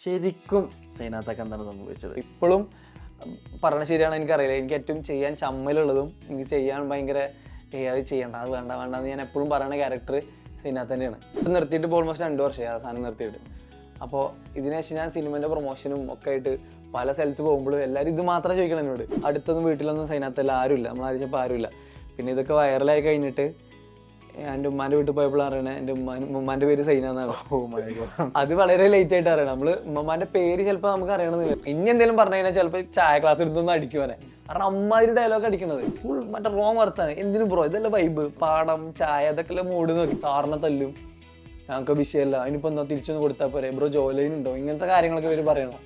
ശരിക്കും സൈനാത്തൊക്കെ എന്താണ് സംഭവിച്ചത്? ഇപ്പോഴും പറഞ്ഞ ശരിയാണ്, എനിക്കറിയില്ല. എനിക്ക് ഏറ്റവും ചെയ്യാൻ ചമ്മലുള്ളതും എനിക്ക് ചെയ്യാൻ ഭയങ്കര അത് ചെയ്യണ്ട, അത് വേണ്ട വേണ്ടെന്ന് ഞാൻ എപ്പോഴും പറയുന്ന ക്യാരക്ടർ സൈനാത്ത് തന്നെയാണ്. ഇത് നിർത്തിയിട്ട് ഇപ്പോൾ ഓൾമോസ്റ്റ് 2 വർഷമായി ആ സാധനം നിർത്തിയിട്ട്. അപ്പോൾ ഇതിനു ശേഷം ഞാൻ സിനിമേൻ്റെ പ്രൊമോഷനും ഒക്കെ ആയിട്ട് പല സ്ഥലത്ത് പോകുമ്പോഴും എല്ലാവരും ഇത് മാത്രമേ ചോദിക്കണം എന്നോട്. അടുത്തൊന്നും വീട്ടിലൊന്നും സൈനാത്തല്ല, ആരുമില്ല, നമ്മളാരിച്ചപ്പോൾ ആരുമില്ല. പിന്നെ ഇതൊക്കെ വൈറലായി കഴിഞ്ഞിട്ട് എൻ്റെ ഉമ്മാൻ്റെ വീട്ടിൽ പോയപ്പോഴും അറിയണേ എൻ്റെ ഉമ്മാൻ്റെ പേര് സൈന എന്നാണ്. അത് വളരെ ലേറ്റ് ആയിട്ട് അറിയണം. നമ്മള് ഉമ്മാൻ്റെ പേര് ചിലപ്പോൾ നമുക്ക് അറിയണമെന്നില്ല. ഇനി എന്തെങ്കിലും പറഞ്ഞു കഴിഞ്ഞാൽ ചിലപ്പോൾ ചായ ക്ലാസ് എടുത്തൊന്നും അടിക്കുവാനെ. കാരണം അമ്മാതിരി ഡയലോഗ് അടിക്കണത് ഫുൾ മറ്റേ റോങ് വർത്താണ്. എന്തിനും ബ്രോ, ഇതല്ല വൈബ്, പാടം ചായ അതൊക്കെ മൂഡ് നോക്കി സാറിനെ തല്ലും, ഞങ്ങൾക്ക് വിഷയമല്ല, അതിനിപ്പോൾ എന്താ തിരിച്ചൊന്ന് കൊടുത്താൽ പോരെ, ബ്രോ ജോലിനുണ്ടോ, ഇങ്ങനത്തെ കാര്യങ്ങളൊക്കെ ഇവർ പറയണം.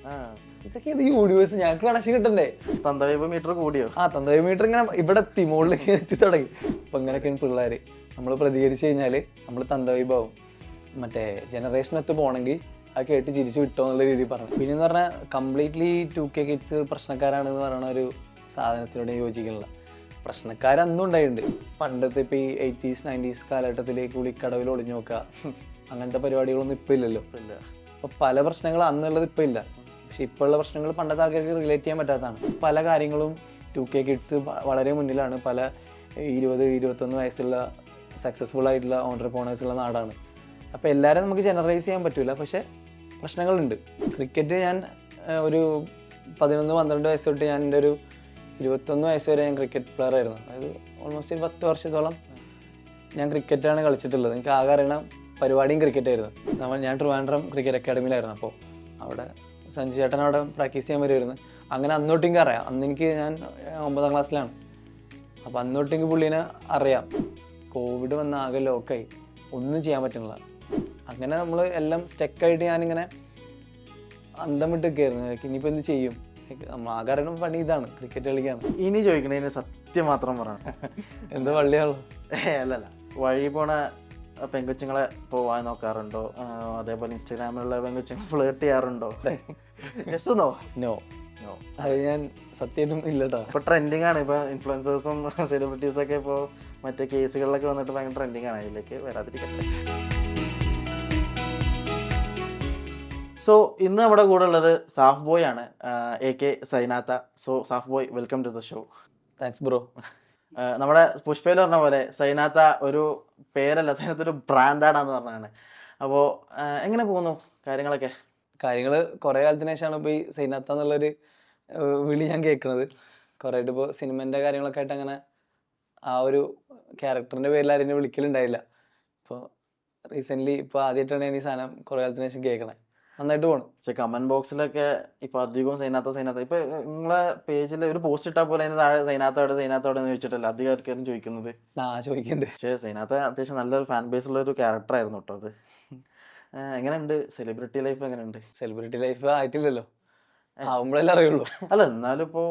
ഇതൊക്കെ ഇത് യൂണിവേഴ്സ് ഞങ്ങൾക്ക് കണക്ഷൻ കിട്ടണ്ടേ. തന്തവൈബ് മീറ്റർ കൂടിയോ? തന്തവൈബ് മീറ്റർ ഇങ്ങനെ ഇവിടെ എത്തി, മുകളിലേക്ക് എത്തി തുടങ്ങി. അപ്പൊ ഇങ്ങനെയൊക്കെയാണ് പിള്ളേര്. നമ്മൾ പ്രതികരിച്ചു കഴിഞ്ഞാല് നമ്മൾ തന്തവൈബാവും. മറ്റേ ജനറേഷനൊത്ത് പോകണമെങ്കിൽ അത് കേട്ട് ചിരിച്ചു വിട്ടോ എന്നുള്ള രീതിയിൽ പറഞ്ഞു. പിന്നെ എന്ന് പറഞ്ഞാൽ കംപ്ലീറ്റ്ലി 2K കിഡ്സ് പ്രശ്നക്കാരാണെന്ന് പറയുന്ന ഒരു സാധനത്തിനോട് യോജിക്കുന്നില്ല. പ്രശ്നക്കാരന്നും ഉണ്ടായിട്ടുണ്ട്. പണ്ടത്തെ ഇപ്പോൾ ഈ 80s 90s കാലഘട്ടത്തിലേക്ക് കുളിക്കടവിൽ ഒളിഞ്ഞു നോക്കുക, അങ്ങനത്തെ പരിപാടികളൊന്നും ഇപ്പം ഇല്ലല്ലോ. അപ്പോൾ പല പ്രശ്നങ്ങളും അന്നുള്ളത് ഇപ്പം ഇല്ല. പക്ഷെ ഇപ്പോൾ ഉള്ള പ്രശ്നങ്ങൾ പണ്ടത്തെ ആൾക്കാർക്ക് റിലേറ്റ് ചെയ്യാൻ പറ്റാത്തതാണ്. പല കാര്യങ്ങളും 2K കിഡ്സ് വളരെ മുന്നിലാണ്. പല 20-21 വയസ്സുള്ള സക്സസ്ഫുൾ ആയിട്ടുള്ള ഓൺട്രപ്രണേഴ്സ് ഉള്ള നാടാണ്. അപ്പോൾ എല്ലാവരും നമുക്ക് ജനറലൈസ് ചെയ്യാൻ പറ്റില്ല, പക്ഷേ പ്രശ്നങ്ങളുണ്ട്. ക്രിക്കറ്റ് ഞാൻ ഒരു 11-12 വയസ്സ് തൊട്ട് ഞാൻ എൻ്റെ ഒരു 21 വയസ്സ് വരെ ഞാൻ ക്രിക്കറ്റ് പ്ലെയർ ആയിരുന്നു. അതായത് ഓൾമോസ്റ്റ് 10 വർഷത്തോളം ഞാൻ ക്രിക്കറ്റാണ് കളിച്ചിട്ടുള്ളത്. എനിക്ക് ആകെ അറിയണ പരിപാടിയും ക്രിക്കറ്റ് ആയിരുന്നു. ഞാൻ ട്രിവാൻഡ്രം ക്രിക്കറ്റ് അക്കാഡമിയിലായിരുന്നു. അപ്പോൾ അവിടെ സഞ്ജു ചേട്ടൻ അവിടെ പ്രാക്ടീസ് ചെയ്യാൻ വരുമായിരുന്നു. അങ്ങനെ അന്നോട്ട് എനിക്ക് അറിയാം. അന്ന് ഞാൻ 9ാം ക്ലാസ്സിലാണ്. അപ്പോൾ അന്നോട്ട് എനിക്ക് പുള്ളീനെ അറിയാം. കോവിഡ് വന്ന ആകെ ലോക്കായി, ഒന്നും ചെയ്യാൻ പറ്റുന്നില്ല. അങ്ങനെ നമ്മൾ എല്ലാം സ്റ്റക്കായിട്ട് ഞാനിങ്ങനെ അന്തം വിട്ടൊക്കെയായിരുന്നു. ഇനിയിപ്പോൾ എന്ത് ചെയ്യും? ആകെ അറിയണ പണി ഇതാണ്, ക്രിക്കറ്റ് കളിക്കാണ്. ഇനി ചോദിക്കണേന് സത്യം മാത്രം പറയണം. എന്താ വള്ളിയാണല്ലോ. അല്ലല്ല, വഴി പോണ പെങ്കൊച്ചുങ്ങളെ പോവാൻ നോക്കാറുണ്ടോ? അതേപോലെ ഇൻസ്റ്റാഗ്രാമിലുള്ള പെങ്കൊച്ചുങ്ങൾ ഫ്ലേർട്ട് ചെയ്യാറുണ്ടോ? നോ നോ നോ, അത് ഞാൻ സത്യമായിട്ടും ഇല്ലട്ടോ. ഇപ്പോൾ ട്രെൻഡിങ് ആണ്. ഇപ്പോൾ ഇൻഫ്ലുവൻസേഴ്സും സെലിബ്രിറ്റീസൊക്കെ ഇപ്പോൾ മറ്റേ കേസുകളിലൊക്കെ വന്നിട്ട് ഭയങ്കര ട്രെൻഡിങ് ആണ്. അതിലേക്ക് വരാതിരിക്കട്ടെ. സോ ഇന്ന് നമ്മുടെ കൂടെ ഉള്ളത് സാഫ് ബോയ് ആണ്, AK സൈനാത്ത. So Saaf boy, welcome to the show. Thanks bro. നമ്മുടെ പുഷ്പയിൽ പറഞ്ഞ പോലെ സൈനാത്ത ഒരു പേരല്ല, സൈനാത്ത ഒരു ബ്രാൻഡാണെന്ന് പറഞ്ഞാണ്. അപ്പോൾ എങ്ങനെ പോകുന്നു കാര്യങ്ങളൊക്കെ? കാര്യങ്ങൾ കുറേ കാലത്തിന് ശേഷമാണ് ഇപ്പോൾ ഈ സൈനാത്ത എന്നുള്ളൊരു വിളി ഞാൻ കേൾക്കുന്നത്. കുറേ ആയിട്ട് ഇപ്പോൾ സിനിമേൻ്റെ കാര്യങ്ങളൊക്കെ ആയിട്ട് അങ്ങനെ ആ ഒരു ക്യാരക്ടറിൻ്റെ പേരിൽ ആരും വിളിക്കലുണ്ടായില്ല. ഇപ്പോൾ റീസെൻ്റ്ലി ഇപ്പോൾ ആദ്യമായിട്ടാണ് ഞാൻ ഈ സാധനം കുറേ കാലത്തിന് ശേഷം കേൾക്കണേ. നന്നായിട്ട് പോകണം. പക്ഷെ കമന്റ് ബോക്സിലൊക്കെ ഇപ്പൊ അധികവും സൈനാത്ത ഇപ്പൊ നിങ്ങളെ പേജിൽ ഒരു പോസ്റ്റ് ഇട്ടാൽ പോലെ അതിന് താഴെ സൈനാത്തോടെ എന്ന് ചോദിച്ചിട്ടല്ല അധികം ആൾക്കാരും ചോദിക്കുന്നത്. ചോദിക്കണ്ട്. പക്ഷെ സൈനാത്ത അത്യാവശ്യം നല്ലൊരു ഫാൻ ബേസ് ഉള്ള ഒരു ക്യാരക്ടർ ആയിരുന്നു കേട്ടോ അത്. എങ്ങനെയുണ്ട് സെലിബ്രിറ്റി ലൈഫ്? എങ്ങനെയുണ്ട്? സെലിബ്രിറ്റി ലൈഫ് ആയിട്ടില്ലല്ലോ, ആവുമ്പോഴല്ലേ അറിയുള്ളൂ. അല്ല, എന്നാലും ഇപ്പോൾ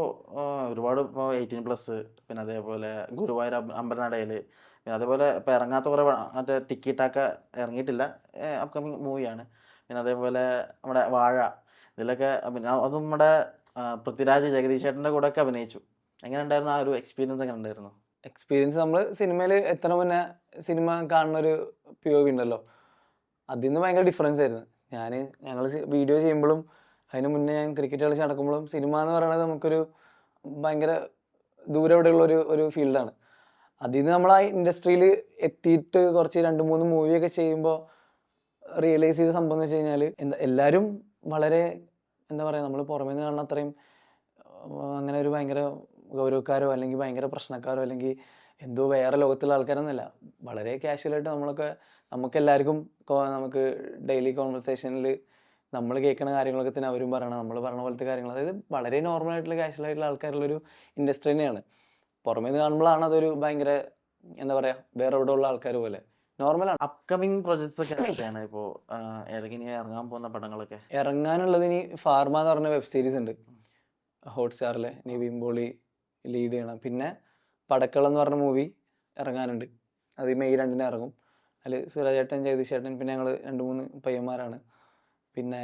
ഒരുപാട് ഇപ്പോൾ 18+, പിന്നെ അതേപോലെ ഗുരുവായൂർ അമ്പലനടയില്, പിന്നെ അതേപോലെ ഇപ്പം ഇറങ്ങാത്ത കുറേ മറ്റേ ടിക്കറ്റൊക്കെ ഇറങ്ങിയിട്ടില്ല, അപ്കമിങ് മൂവിയാണ്. പിന്നെ അതേപോലെ നമ്മുടെ വാഴ, ഇതിലൊക്കെ അതും നമ്മുടെ പൃഥ്വിരാജ് ജഗദീഷ് ചേട്ടൻ്റെ കൂടെ ഒക്കെ അഭിനയിച്ചു. എങ്ങനെ ഉണ്ടായിരുന്നു ആ ഒരു എക്സ്പീരിയൻസ്? എങ്ങനെ ഉണ്ടായിരുന്നു എക്സ്പീരിയൻസ്? നമ്മൾ സിനിമയിൽ എത്ര മുന്നേ സിനിമ കാണുന്ന ഒരു POV ഉണ്ടല്ലോ, അതിൽ നിന്ന് ഭയങ്കര ഡിഫറൻസ് ആയിരുന്നു. ഞങ്ങൾ വീഡിയോ ചെയ്യുമ്പോഴും അതിന് മുന്നേ ഞാൻ ക്രിക്കറ്റ് കളിച്ച് നടക്കുമ്പോഴും സിനിമ എന്ന് പറയുന്നത് നമുക്കൊരു ഭയങ്കര ദൂരെ എവിടെയുള്ള ഒരു ഫീൽഡാണ്. അതിൽ നിന്ന് നമ്മൾ ആ ഇൻഡസ്ട്രിയിൽ എത്തിയിട്ട് കുറച്ച് 2-3 മൂവിയൊക്കെ ചെയ്യുമ്പോൾ റിയലൈസ് ചെയ്ത സംഭവം എന്ന് വെച്ച് കഴിഞ്ഞാൽ എല്ലാവരും വളരെ എന്താ പറയുക, നമ്മൾ പുറമേ നിന്ന് കാണുന്ന അത്രയും അങ്ങനെ ഒരു ഭയങ്കര ഗൗരവക്കാരോ അല്ലെങ്കിൽ ഭയങ്കര പ്രശ്നക്കാരോ അല്ലെങ്കിൽ എന്തോ വേറെ ലോകത്തുള്ള ആൾക്കാരൊന്നുമല്ല. വളരെ കാഷ്വലായിട്ട് നമുക്കെല്ലാവർക്കും നമുക്ക് ഡെയിലി കോൺവെർസേഷനിൽ നമ്മൾ കേൾക്കുന്ന കാര്യങ്ങളൊക്കെ തന്നെ അവരും പറയണം, നമ്മൾ പറഞ്ഞ പോലത്തെ കാര്യങ്ങൾ. അതായത് വളരെ നോർമലായിട്ടുള്ള കാഷ്വലായിട്ടുള്ള ആൾക്കാരുള്ളൊരു ഇൻഡസ്ട്രി തന്നെയാണ്. പുറമേ നിന്ന് കാണുമ്പോഴാണ് അതൊരു ഭയങ്കര എന്താ പറയുക, വേറെ എവിടെ ഉള്ള ആൾക്കാർ പോലെ നോർമലാണ്. അപ്കമിങ് പ്രൊജക്ട്സ് ഒക്കെ ഒക്കെയാണ് ഇപ്പോൾ ഏതൊക്കെ ഇനി ഇറങ്ങാൻ പോകുന്ന പടങ്ങളൊക്കെ? ഇറങ്ങാനുള്ളത് ഇനി ഫാർമ എന്ന് പറഞ്ഞ വെബ് സീരീസ് ഉണ്ട് ഹോട്ട്സ്റ്റാറിലെ, നിവിൻ പോളി ലീഡ് ചെയ്യണം. പിന്നെ പടക്കളം എന്ന് പറഞ്ഞ മൂവി ഇറങ്ങാനുണ്ട്, അത് May 2 ഇറങ്ങും. അതിൽ സുരാജേട്ടൻ, ജഗദീഷ് ചേട്ടൻ, പിന്നെ ഞങ്ങൾ 2-3 പയ്യന്മാരാണ്. പിന്നെ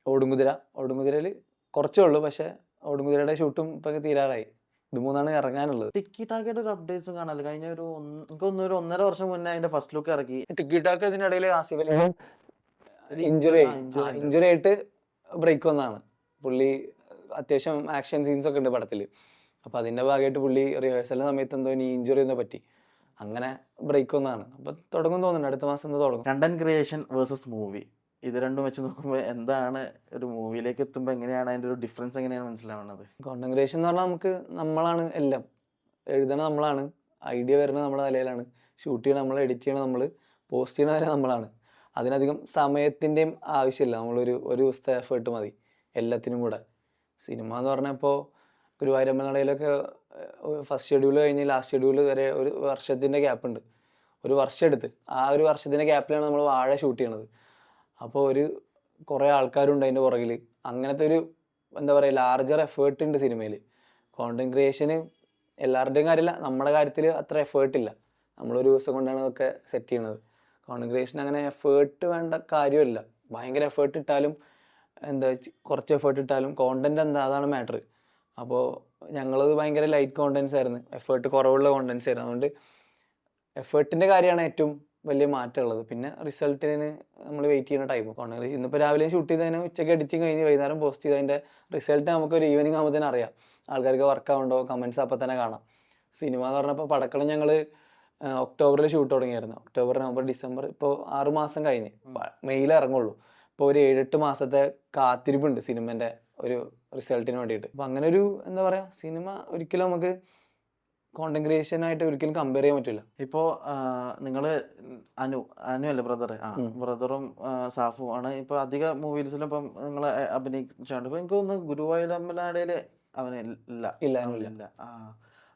ഓടുംകുതിരയിൽ കുറച്ചേ ഉള്ളൂ, പക്ഷേ ഓടുംകുതിരയുടെ ഷൂട്ടും ഇപ്പൊക്കെ തീരാറായി. ഇത് 3 ഇറങ്ങാനുള്ളത്. ടിക്കിടാക്കയുടെ ഒരു അപ്ഡേറ്റ്സ് കാണാല്ലോ. കഴിഞ്ഞ എനിക്കൊന്ന് ഒരു 1.5 വർഷം മുന്നേ അതിന്റെ ഫസ്റ്റ് ലുക്ക് ഇറക്കി. ടിക്കിടാക്ക് ഇതിനിടയിൽ ആസിഫ് അലിയും ഇഞ്ചുറി ആയിട്ട് ബ്രേക്ക് വന്നതാണ് പുള്ളി. അത്യാവശ്യം ആക്ഷൻ സീൻസ് ഒക്കെ ഉണ്ട് പടത്തിൽ. അപ്പോൾ അതിൻ്റെ ഭാഗമായിട്ട് പുള്ളി റിഹേഴ്സലിൻ്റെ സമയത്ത് എന്തോ ഇനി ഇഞ്ചുറി ഒന്നും പറ്റി, അങ്ങനെ ബ്രേക്ക് വന്നതാണ്. അപ്പോൾ തുടങ്ങും തോന്നുന്നുണ്ട്, അടുത്ത മാസം എന്തോ തുടങ്ങും. കണ്ടന്റ് ക്രിയേഷൻ വേഴ്സസ് മൂവി, ഇത് രണ്ടും വെച്ച് നോക്കുമ്പോൾ എന്താണ് ഒരു മൂവിയിലേക്ക് എത്തുമ്പോൾ എങ്ങനെയാണ് അതിൻ്റെ ഒരു ഡിഫറൻസ് എങ്ങനെയാണ് മനസ്സിലാവുന്നത്? കോണ്ടന്റ് ക്രിയേഷൻ എന്ന് പറഞ്ഞാൽ നമ്മളാണ് എല്ലാം. എഴുതണ നമ്മളാണ്, ഐഡിയ വരുന്നത് നമ്മുടെ തലയിലാണ്, ഷൂട്ട് ചെയ്യണം നമ്മൾ, എഡിറ്റ് ചെയ്യണം നമ്മൾ, പോസ്റ്റ് ചെയ്യണ വരെ നമ്മളാണ്. അതിനധികം സമയത്തിൻ്റെയും ആവശ്യമില്ല, ഒരു ദിവസത്തെ എഫേർട്ട് മതി എല്ലാത്തിനും കൂടെ. സിനിമ എന്ന് പറഞ്ഞാൽ ഇപ്പോൾ ഗുരുവായൂരമ്പലനടയിലൊക്കെ ഫസ്റ്റ് ഷെഡ്യൂൾ കഴിഞ്ഞ് ലാസ്റ്റ് ഷെഡ്യൂൾ വരെ ഒരു വർഷത്തിൻ്റെ ഗ്യാപ്പുണ്ട്. ഒരു വർഷം എടുത്ത് ആ ഒരു വർഷത്തിൻ്റെ ഗ്യാപ്പിലാണ് നമ്മൾ വാഴ ഷൂട്ട് ചെയ്യണത്. അപ്പോൾ കുറേ ആൾക്കാരുണ്ട് അതിൻ്റെ പുറകിൽ. അങ്ങനത്തെ ഒരു എന്താ പറയുക, ലാർജർ എഫേർട്ട് ഉണ്ട് സിനിമയിൽ. കോണ്ടന്റ് ക്രിയേഷന് എല്ലാവരുടെയും കാര്യമില്ല, നമ്മുടെ കാര്യത്തിൽ അത്ര എഫേർട്ടില്ല. നമ്മളൊരു ദിവസം കൊണ്ടാണ് അതൊക്കെ സെറ്റ് ചെയ്യണത്. കോണ്ടന്റ് ക്രിയേഷൻ അങ്ങനെ എഫേർട്ട് വേണ്ട കാര്യമില്ല. ഭയങ്കര എഫേർട്ട് ഇട്ടാലും കുറച്ച് എഫേർട്ട് ഇട്ടാലും കോണ്ടന്റ് എന്താ, അതാണ് മാറ്റർ. അപ്പോൾ ഞങ്ങളത് ഭയങ്കര ലൈറ്റ് കോണ്ടൻസ് ആയിരുന്നു, എഫേർട്ട് കുറവുള്ള കോണ്ടൻസ് ആയിരുന്നു. അതുകൊണ്ട് എഫേർട്ടിൻ്റെ കാര്യമാണ് ഏറ്റവും വലിയ മാറ്റമുള്ളത്. പിന്നെ റിസൾട്ടിന് നമ്മൾ വെയിറ്റ് ചെയ്യുന്ന ടൈം. കോണ്ടന്റ് ക്രിയേഷൻ ഇന്നിപ്പോൾ രാവിലെ ഷൂട്ട് ചെയ്തതിന് ഉച്ചയ്ക്ക് എഡിറ്റിംഗ് കഴിഞ്ഞ് വൈകുന്നേരം പോസ്റ്റ് ചെയ്തതിൻ്റെ റിസൾട്ട് നമുക്കൊരു ഈവനിങ് ആകുമ്പോൾ അറിയാം. ആൾക്കാർക്ക് വർക്ക് ആവുന്നുണ്ടോ, കമൻസ് അപ്പോൾ തന്നെ കാണാം. സിനിമ എന്ന് പറഞ്ഞപ്പോൾ പടക്കളം ഞങ്ങൾ ഒക്ടോബറിൽ ഷൂട്ട് തുടങ്ങിയായിരുന്നു. ഒക്ടോബർ, നവംബർ, ഡിസംബർ, ഇപ്പോൾ 6 മാസം കഴിഞ്ഞ് മെയ്യിൽ ഇറങ്ങുള്ളൂ. ഇപ്പോൾ ഒരു 7-8 മാസത്തെ കാത്തിരിപ്പുണ്ട് സിനിമേൻ്റെ ഒരു റിസൾട്ടിന് വേണ്ടിയിട്ട്. അപ്പോൾ അങ്ങനെ ഒരു എന്താ പറയുക, സിനിമ ഒരിക്കലും നമുക്ക് കോണ്ടന്റ് ക്രിയേഷനായിട്ട് ഒരിക്കലും കമ്പയർ ചെയ്യാൻ പറ്റില്ല. ഇപ്പോൾ നിങ്ങൾ അനു അല്ലേ ബ്രദർ? ബ്രദറും സാഫും ആണ് ഇപ്പോൾ അധിക മൂവീസിലും ഇപ്പം നിങ്ങൾ അഭിനയിച്ചുകൊണ്ട്. ഇപ്പോൾ എനിക്ക് തോന്നുന്നു ഗുരുവായൂരമ്പലനടയിൽ അവനില്ല.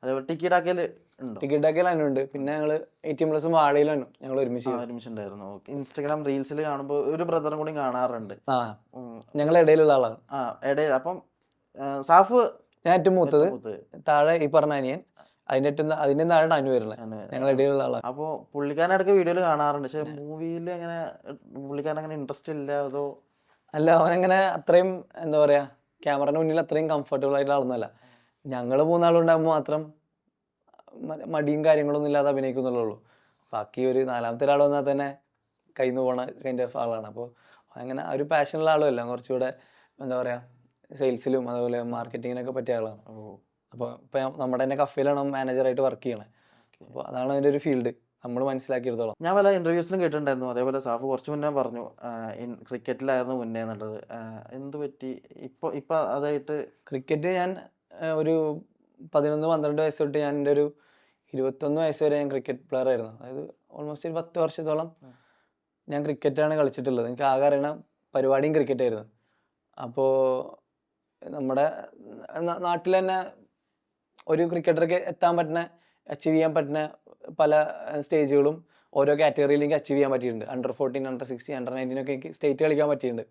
അതേപോലെ ടിക്കറ്റാക്കൽ ഉണ്ടോ? ടിക്കറ്റാക്കൽ അനുണ്ട്. പിന്നെ ഞങ്ങൾ 18+ വാഴയിലും ഞങ്ങൾ ഒരുമിച്ചുണ്ടായിരുന്നു. ഇൻസ്റ്റാഗ്രാം റീൽസിൽ കാണുമ്പോൾ ഒരു ബ്രദറും കൂടി കാണാറുണ്ട്. ഞങ്ങൾ ഇടയിലുള്ള ആളാണ്. ഇടയിൽ. അപ്പം സാഫ് ഞാൻ ഏറ്റവും മൂത്തത്, താഴെ ഈ പറഞ്ഞ അനിയൻ, അതിന്റെ താഴെ അനു വരുന്നത്, ഞങ്ങൾ ഇടയിലുള്ള ആളാണ്. അപ്പോൾ പുള്ളിക്കാരൻ ഇടയ്ക്ക് വീഡിയോയിൽ കാണാറുണ്ട്, പക്ഷെ മൂവിയിൽ അങ്ങനെ പുള്ളിക്കാരൻ അങ്ങനെ ഇൻട്രസ്റ്റ് ഇല്ല അതോ? അല്ല, അവനങ്ങനെ അത്രയും എന്താ പറയാ, ക്യാമറയുടെ മുന്നിൽ അത്രയും കംഫർട്ടബിൾ ആയിട്ട് ആളൊന്നുമല്ല. ഞങ്ങൾ 3 ഉണ്ടാകുമ്പോൾ മാത്രം മടിയും കാര്യങ്ങളൊന്നും ഇല്ലാതെ അഭിനയിക്കുന്നുള്ളൂ. ബാക്കി ഒരു 4ാമത്തെ ഒരാൾ വന്നാൽ തന്നെ കയ്യിൽ നിന്ന് പോണ കൈൻഡ് ഓഫ് ആളാണ്. അപ്പോൾ അങ്ങനെ ഒരു പാഷനുള്ള ആളുമല്ല, കുറച്ചുകൂടെ എന്താ പറയുക സെയിൽസിലും അതുപോലെ മാർക്കറ്റിങ്ങിനൊക്കെ പറ്റിയ ആളാണ്. അപ്പോൾ ഇപ്പം നമ്മുടെ തന്നെ കഫേയിലാണ് മാനേജറായിട്ട് വർക്ക് ചെയ്യണത്. അപ്പോൾ അതാണ് അതിൻ്റെ ഒരു ഫീൽഡ് നമ്മൾ മനസ്സിലാക്കിയെടുത്തോളം. ഞാൻ പല ഇൻ്റർവ്യൂസിലും കേട്ടിട്ടുണ്ടായിരുന്നു, അതേപോലെ സാഫ് കുറച്ച് മുന്നേ പറഞ്ഞു ക്രിക്കറ്റിലായിരുന്നു മുന്നേ എന്നുള്ളത്. എന്ത് പറ്റി ഇപ്പം അതായിട്ട്? ക്രിക്കറ്റ് ഞാൻ ഒരു 11-12 വയസ്സ് തൊട്ട് ഞാൻ എൻ്റെ ഒരു 21 വയസ്സ് വരെ ഞാൻ ക്രിക്കറ്റ് പ്ലെയർ ആയിരുന്നു. അതായത് ഓൾമോസ്റ്റ് ഒരു 10 വർഷത്തോളം ഞാൻ ക്രിക്കറ്റാണ് കളിച്ചിട്ടുള്ളത്. എനിക്ക് ആകെ അറിയണ പരിപാടിയും ക്രിക്കറ്റായിരുന്നു. അപ്പോൾ നമ്മുടെ നാട്ടിൽ തന്നെ ഒരു ക്രിക്കറ്റർക്ക് എത്താൻ പറ്റുന്ന, അച്ചീവ് ചെയ്യാൻ പറ്റുന്ന പല സ്റ്റേജുകളും ഓരോ കാറ്റഗറിയിലേക്ക് അച്ചീവ് ചെയ്യാൻ പറ്റിയിട്ടുണ്ട്. Under-14, Under-16, Under-19 ഒക്കെ എനിക്ക് സ്റ്റേറ്റ് കളിക്കാൻ പറ്റിയിട്ടുണ്ട്.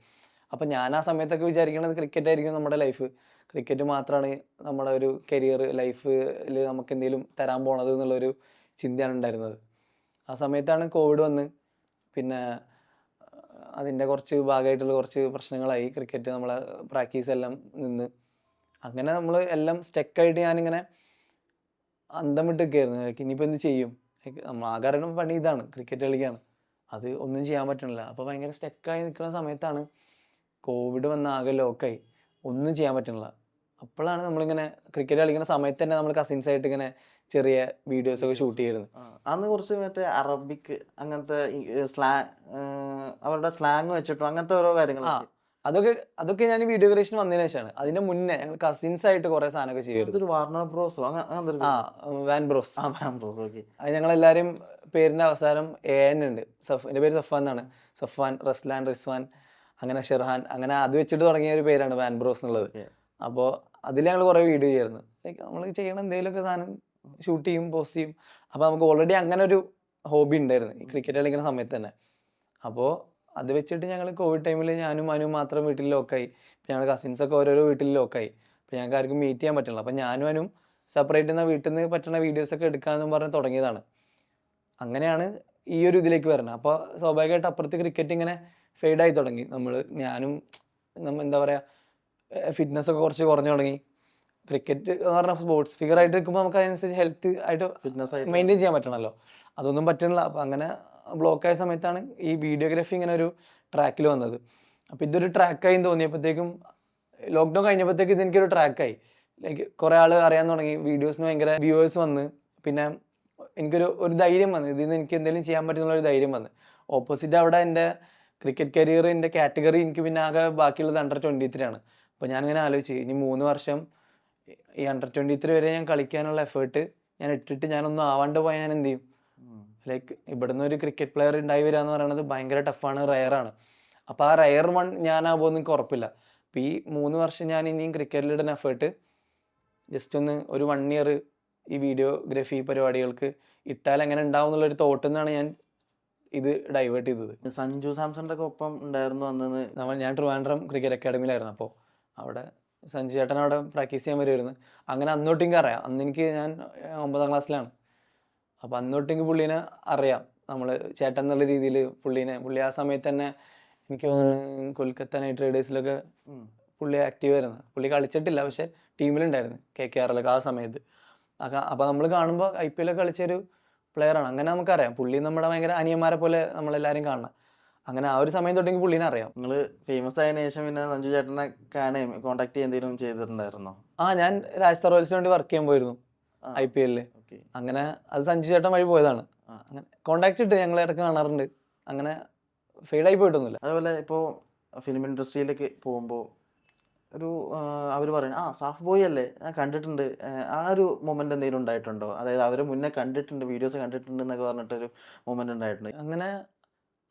അപ്പം ഞാൻ ആ സമയത്തൊക്കെ വിചാരിക്കുന്നത് ക്രിക്കറ്റ് ആയിരിക്കും നമ്മുടെ ലൈഫ്, ക്രിക്കറ്റ് മാത്രമാണ് നമ്മുടെ ഒരു കരിയർ, ലൈഫിൽ നമുക്ക് എന്തെങ്കിലും തരാൻ പോണത് എന്നുള്ളൊരു ചിന്തയാണ് ഉണ്ടായിരുന്നത്. ആ സമയത്താണ് കോവിഡ് വന്ന്, പിന്നെ അതിൻ്റെ കുറച്ച് ഭാഗമായിട്ടുള്ള കുറച്ച് പ്രശ്നങ്ങളായി. ക്രിക്കറ്റ് നമ്മളെ പ്രാക്ടീസ് എല്ലാം നിന്ന്, അങ്ങനെ നമ്മൾ എല്ലാം സ്റ്റക്കായിട്ട് ഞാനിങ്ങനെ അന്തം വിട്ടൊക്കെയായിരുന്നു. ഇനിയിപ്പോൾ എന്ത് ചെയ്യും, നമ്മൾ ആകെ അറിയണ പണി ഇതാണ്, ക്രിക്കറ്റ് കളിക്കുകയാണ്, അത് ഒന്നും ചെയ്യാൻ പറ്റണില്ല. അപ്പോൾ ഭയങ്കര സ്റ്റക്കായി നിൽക്കുന്ന സമയത്താണ് കോവിഡ് വന്ന് ആകെ ലോക്കായി, ഒന്നും ചെയ്യാൻ പറ്റണില്ല. അപ്പോഴാണ് നമ്മളിങ്ങനെ ക്രിക്കറ്റ് കളിക്കുന്ന സമയത്ത് തന്നെ നമ്മൾ കസിൻസായിട്ട് ഇങ്ങനെ ചെറിയ വീഡിയോസൊക്കെ ഷൂട്ട് ചെയ്തിരുന്നു. അന്ന് കുറച്ച് മറ്റേ അറബിക് അങ്ങനത്തെ അവരുടെ സ്ലാങ് വെച്ചിട്ടും അങ്ങനത്തെ ഓരോ കാര്യങ്ങൾ, അതൊക്കെ ഞാൻ വീഡിയോ ക്രിയേഷൻ വന്നതിന് ശേഷമാണ്. അതിന്റെ മുന്നേ ഞങ്ങൾ കസിൻസ് ആയിട്ട് കുറെ സാധനമൊക്കെ ചെയ്യുമായിരുന്നു. Van bros. അത് ഞങ്ങളെല്ലാവരും പേരിന്റെ അവസാനം AN ഉണ്ട്. എൻ്റെ പേര് സഫാൻ എന്നാണ്. സഫാൻ, റസ്ലാൻ, റിസ്വാൻ, അങ്ങനെ ഷെർഹാൻ, അങ്ങനെ അത് വെച്ചിട്ട് തുടങ്ങിയ ഒരു പേരാണ് വാൻ ബ്രോസ് എന്നുള്ളത്. അപ്പോൾ അതിൽ ഞങ്ങൾ കുറേ വീഡിയോ ചെയ്യായിരുന്നു. ലൈക്ക് നമ്മൾ ചെയ്യണ എന്തെങ്കിലുമൊക്കെ സാധനം ഷൂട്ട് ചെയ്യും, പോസ്റ്റ് ചെയ്യും. അപ്പോൾ നമുക്ക് ഓൾറെഡി അങ്ങനെ ഒരു ഹോബി ഉണ്ടായിരുന്നു ഈ ക്രിക്കറ്റ് കളിക്കുന്ന സമയത്ത് തന്നെ. അപ്പോൾ അത് വെച്ചിട്ട് ഞങ്ങൾ കോവിഡ് ടൈമിൽ ഞാനും അനു മാത്രം വീട്ടിൽ ലോക്കായി. ഇപ്പോൾ ഞങ്ങൾ കസിൻസൊക്കെ ഓരോരോ വീട്ടിൽ ലോക്കായി. അപ്പോൾ ഞങ്ങൾക്ക് ആർക്കും മീറ്റ് ചെയ്യാൻ പറ്റില്ല. അപ്പോൾ ഞാനും അനും സെപ്പറേറ്റ് നിന്ന് വീട്ടിൽ നിന്ന് പറ്റുന്ന വീഡിയോസൊക്കെ എടുക്കാമെന്ന് പറഞ്ഞ് തുടങ്ങിയതാണ്. അങ്ങനെയാണ് ഈ ഒരു ഇതിലേക്ക് വരുന്നത്. അപ്പോൾ സ്വാഭാവികമായിട്ട് അപ്പുറത്ത് ക്രിക്കറ്റ് ഇങ്ങനെ ഫെയ്ഡായി തുടങ്ങി. ഞാനും എന്താ പറയുക, ഫിറ്റ്നസ്സൊക്കെ കുറച്ച് കുറഞ്ഞു തുടങ്ങി. ക്രിക്കറ്റ് എന്ന് പറഞ്ഞാൽ സ്പോർട്സ് ഫിഗർ ആയിട്ട് നിൽക്കുമ്പോൾ നമുക്ക് അതിനനുസരിച്ച് ഹെൽത്ത് ആയിട്ട് മെയിൻറ്റെയിൻ ചെയ്യാൻ പറ്റണമല്ലോ, അതൊന്നും പറ്റണില്ല. അപ്പോൾ അങ്ങനെ ബ്ലോക്കായ സമയത്താണ് ഈ വീഡിയോഗ്രാഫി ഇങ്ങനെ ഒരു ട്രാക്കിൽ വന്നത്. അപ്പോൾ ഇതൊരു ട്രാക്കായി തോന്നിയപ്പോഴത്തേക്കും ലോക്ക്ഡൗൺ കഴിഞ്ഞപ്പോഴത്തേക്ക് ഇതെനിക്കൊരു ട്രാക്കായി. ലൈക്ക് കുറേ ആൾ അറിയാൻ തുടങ്ങി, വീഡിയോസിന് ഭയങ്കര വ്യൂവേഴ്സ് വന്ന്, പിന്നെ ഒരു ധൈര്യം വന്നു, ഇതിൽ നിന്ന് എനിക്ക് എന്തെങ്കിലും ചെയ്യാൻ പറ്റുന്നുള്ളൊരു ധൈര്യം വന്നു. ഓപ്പോസിറ്റ് അവിടെ എൻ്റെ ക്രിക്കറ്റ് കരിയർ, എൻ്റെ കാറ്റഗറി എനിക്ക് പിന്നെ ആകെ ബാക്കിയുള്ളത് Under-23 ആണ്. അപ്പോൾ ഞാനിങ്ങനെ ആലോചിച്ച് ഇനി 3 വർഷം ഈ Under-23 വരെ ഞാൻ കളിക്കാനുള്ള എഫേർട്ട് ഞാൻ ഇട്ടിട്ട് ഞാനൊന്നും ആവാണ്ട് പോയാൽ ഞാൻ എന്ത് ചെയ്യും? ലൈക്ക് ഇവിടുന്ന് ഒരു ക്രിക്കറ്റ് പ്ലെയർ ഉണ്ടായി വരിക എന്ന് പറയുന്നത് ഭയങ്കര ടഫാണ്, റയറാണ്. അപ്പോൾ ആ റയർ വൺ ഞാനാകുമ്പോൾ എനിക്ക് ഉറപ്പില്ല. അപ്പോൾ ഈ 3 വർഷം ഞാൻ ഇനിയും ക്രിക്കറ്റിലിടുന്ന എഫേർട്ട് ജസ്റ്റ് ഒരു 1 ഇയർ ഈ വീഡിയോഗ്രാഫി പരിപാടികൾക്ക് ഇട്ടാൽ എങ്ങനെ ഉണ്ടാവും എന്നുള്ളൊരു തോട്ടിൽ നിന്നാണ് ഞാൻ ഇത് ഡൈവേർട്ട് ചെയ്തത്. സഞ്ജു സാംസണിന്റെ ഒക്കെ ഒപ്പം ഉണ്ടായിരുന്നു അന്ന്. ഞാൻ ട്രിവാൻഡ്രം ക്രിക്കറ്റ് അക്കാഡമിയിലായിരുന്നു. അപ്പോൾ അവിടെ സഞ്ജു ചേട്ടൻ അവിടെ പ്രാക്ടീസ് ചെയ്യാൻ വരുമായിരുന്നു. അങ്ങനെ അന്നോട്ട് എനിക്ക് അറിയാം. അന്ന് ഞാൻ 9ാം ക്ലാസ്സിലാണ്. അപ്പോൾ അന്നോട്ട് എനിക്ക് പുള്ളീനെ അറിയാം, നമ്മൾ ചേട്ടൻ എന്നുള്ള രീതിയിൽ പുള്ളി ആ സമയത്ത് തന്നെ എനിക്ക് തോന്നുന്നു കൊൽക്കത്ത നൈറ്റ് റൈഡേഴ്സിലൊക്കെ പുള്ളി ആക്റ്റീവ് ആയിരുന്നു. പുള്ളി കളിച്ചിട്ടില്ല, പക്ഷേ ടീമിലുണ്ടായിരുന്നു KKR ആ സമയത്ത്. അപ്പോൾ നമ്മൾ കാണുമ്പോൾ IPL കളിച്ചൊരു പ്ലെയറാണ്. അങ്ങനെ നമുക്കറിയാം പുള്ളി നമ്മുടെ ഭയങ്കര അനിയന്മാരെ പോലെ നമ്മളെല്ലാവരും കാണണം. അങ്ങനെ ആ ഒരു സമയം തൊട്ടെങ്കിൽ പുള്ളീനെ അറിയാം. നിങ്ങൾ ഫേമസ് ആയതിനു ശേഷം പിന്നെ സഞ്ജു ചേട്ടനെ കാണുകയും കോൺടാക്ട് എന്തെങ്കിലും ചെയ്തിട്ടുണ്ടായിരുന്നോ? ഞാൻ രാജസ്ഥാൻ റോയൽസിന് വേണ്ടി വർക്ക് ചെയ്യാൻ പോയിരുന്നു IPL. അങ്ങനെ അത് സഞ്ജു ചേട്ടൻ വഴി പോയതാണ്. അങ്ങനെ കോൺടാക്ട് ഇട്ട് ഞങ്ങൾ ഇടയ്ക്ക് കാണാറുണ്ട്. അങ്ങനെ ഫെയ്ഡായി പോയിട്ടൊന്നുമില്ല. അതുപോലെ ഇപ്പോൾ ഫിലിം ഇൻഡസ്ട്രിയിലേക്ക് പോകുമ്പോൾ ഒരു അവർ പറയും സാഫ് ബോയ് അല്ലേ, ഞാൻ കണ്ടിട്ടുണ്ട്. ആ ഒരു മൊമെന്റ് എന്തെങ്കിലും ഉണ്ടായിട്ടുണ്ടോ? അതായത് അവർ മുന്നേ കണ്ടിട്ടുണ്ട്, വീഡിയോസ് കണ്ടിട്ടുണ്ട് എന്നൊക്കെ പറഞ്ഞിട്ടൊരു മൊമെന്റ് ഉണ്ടായിട്ടുണ്ട്? അങ്ങനെ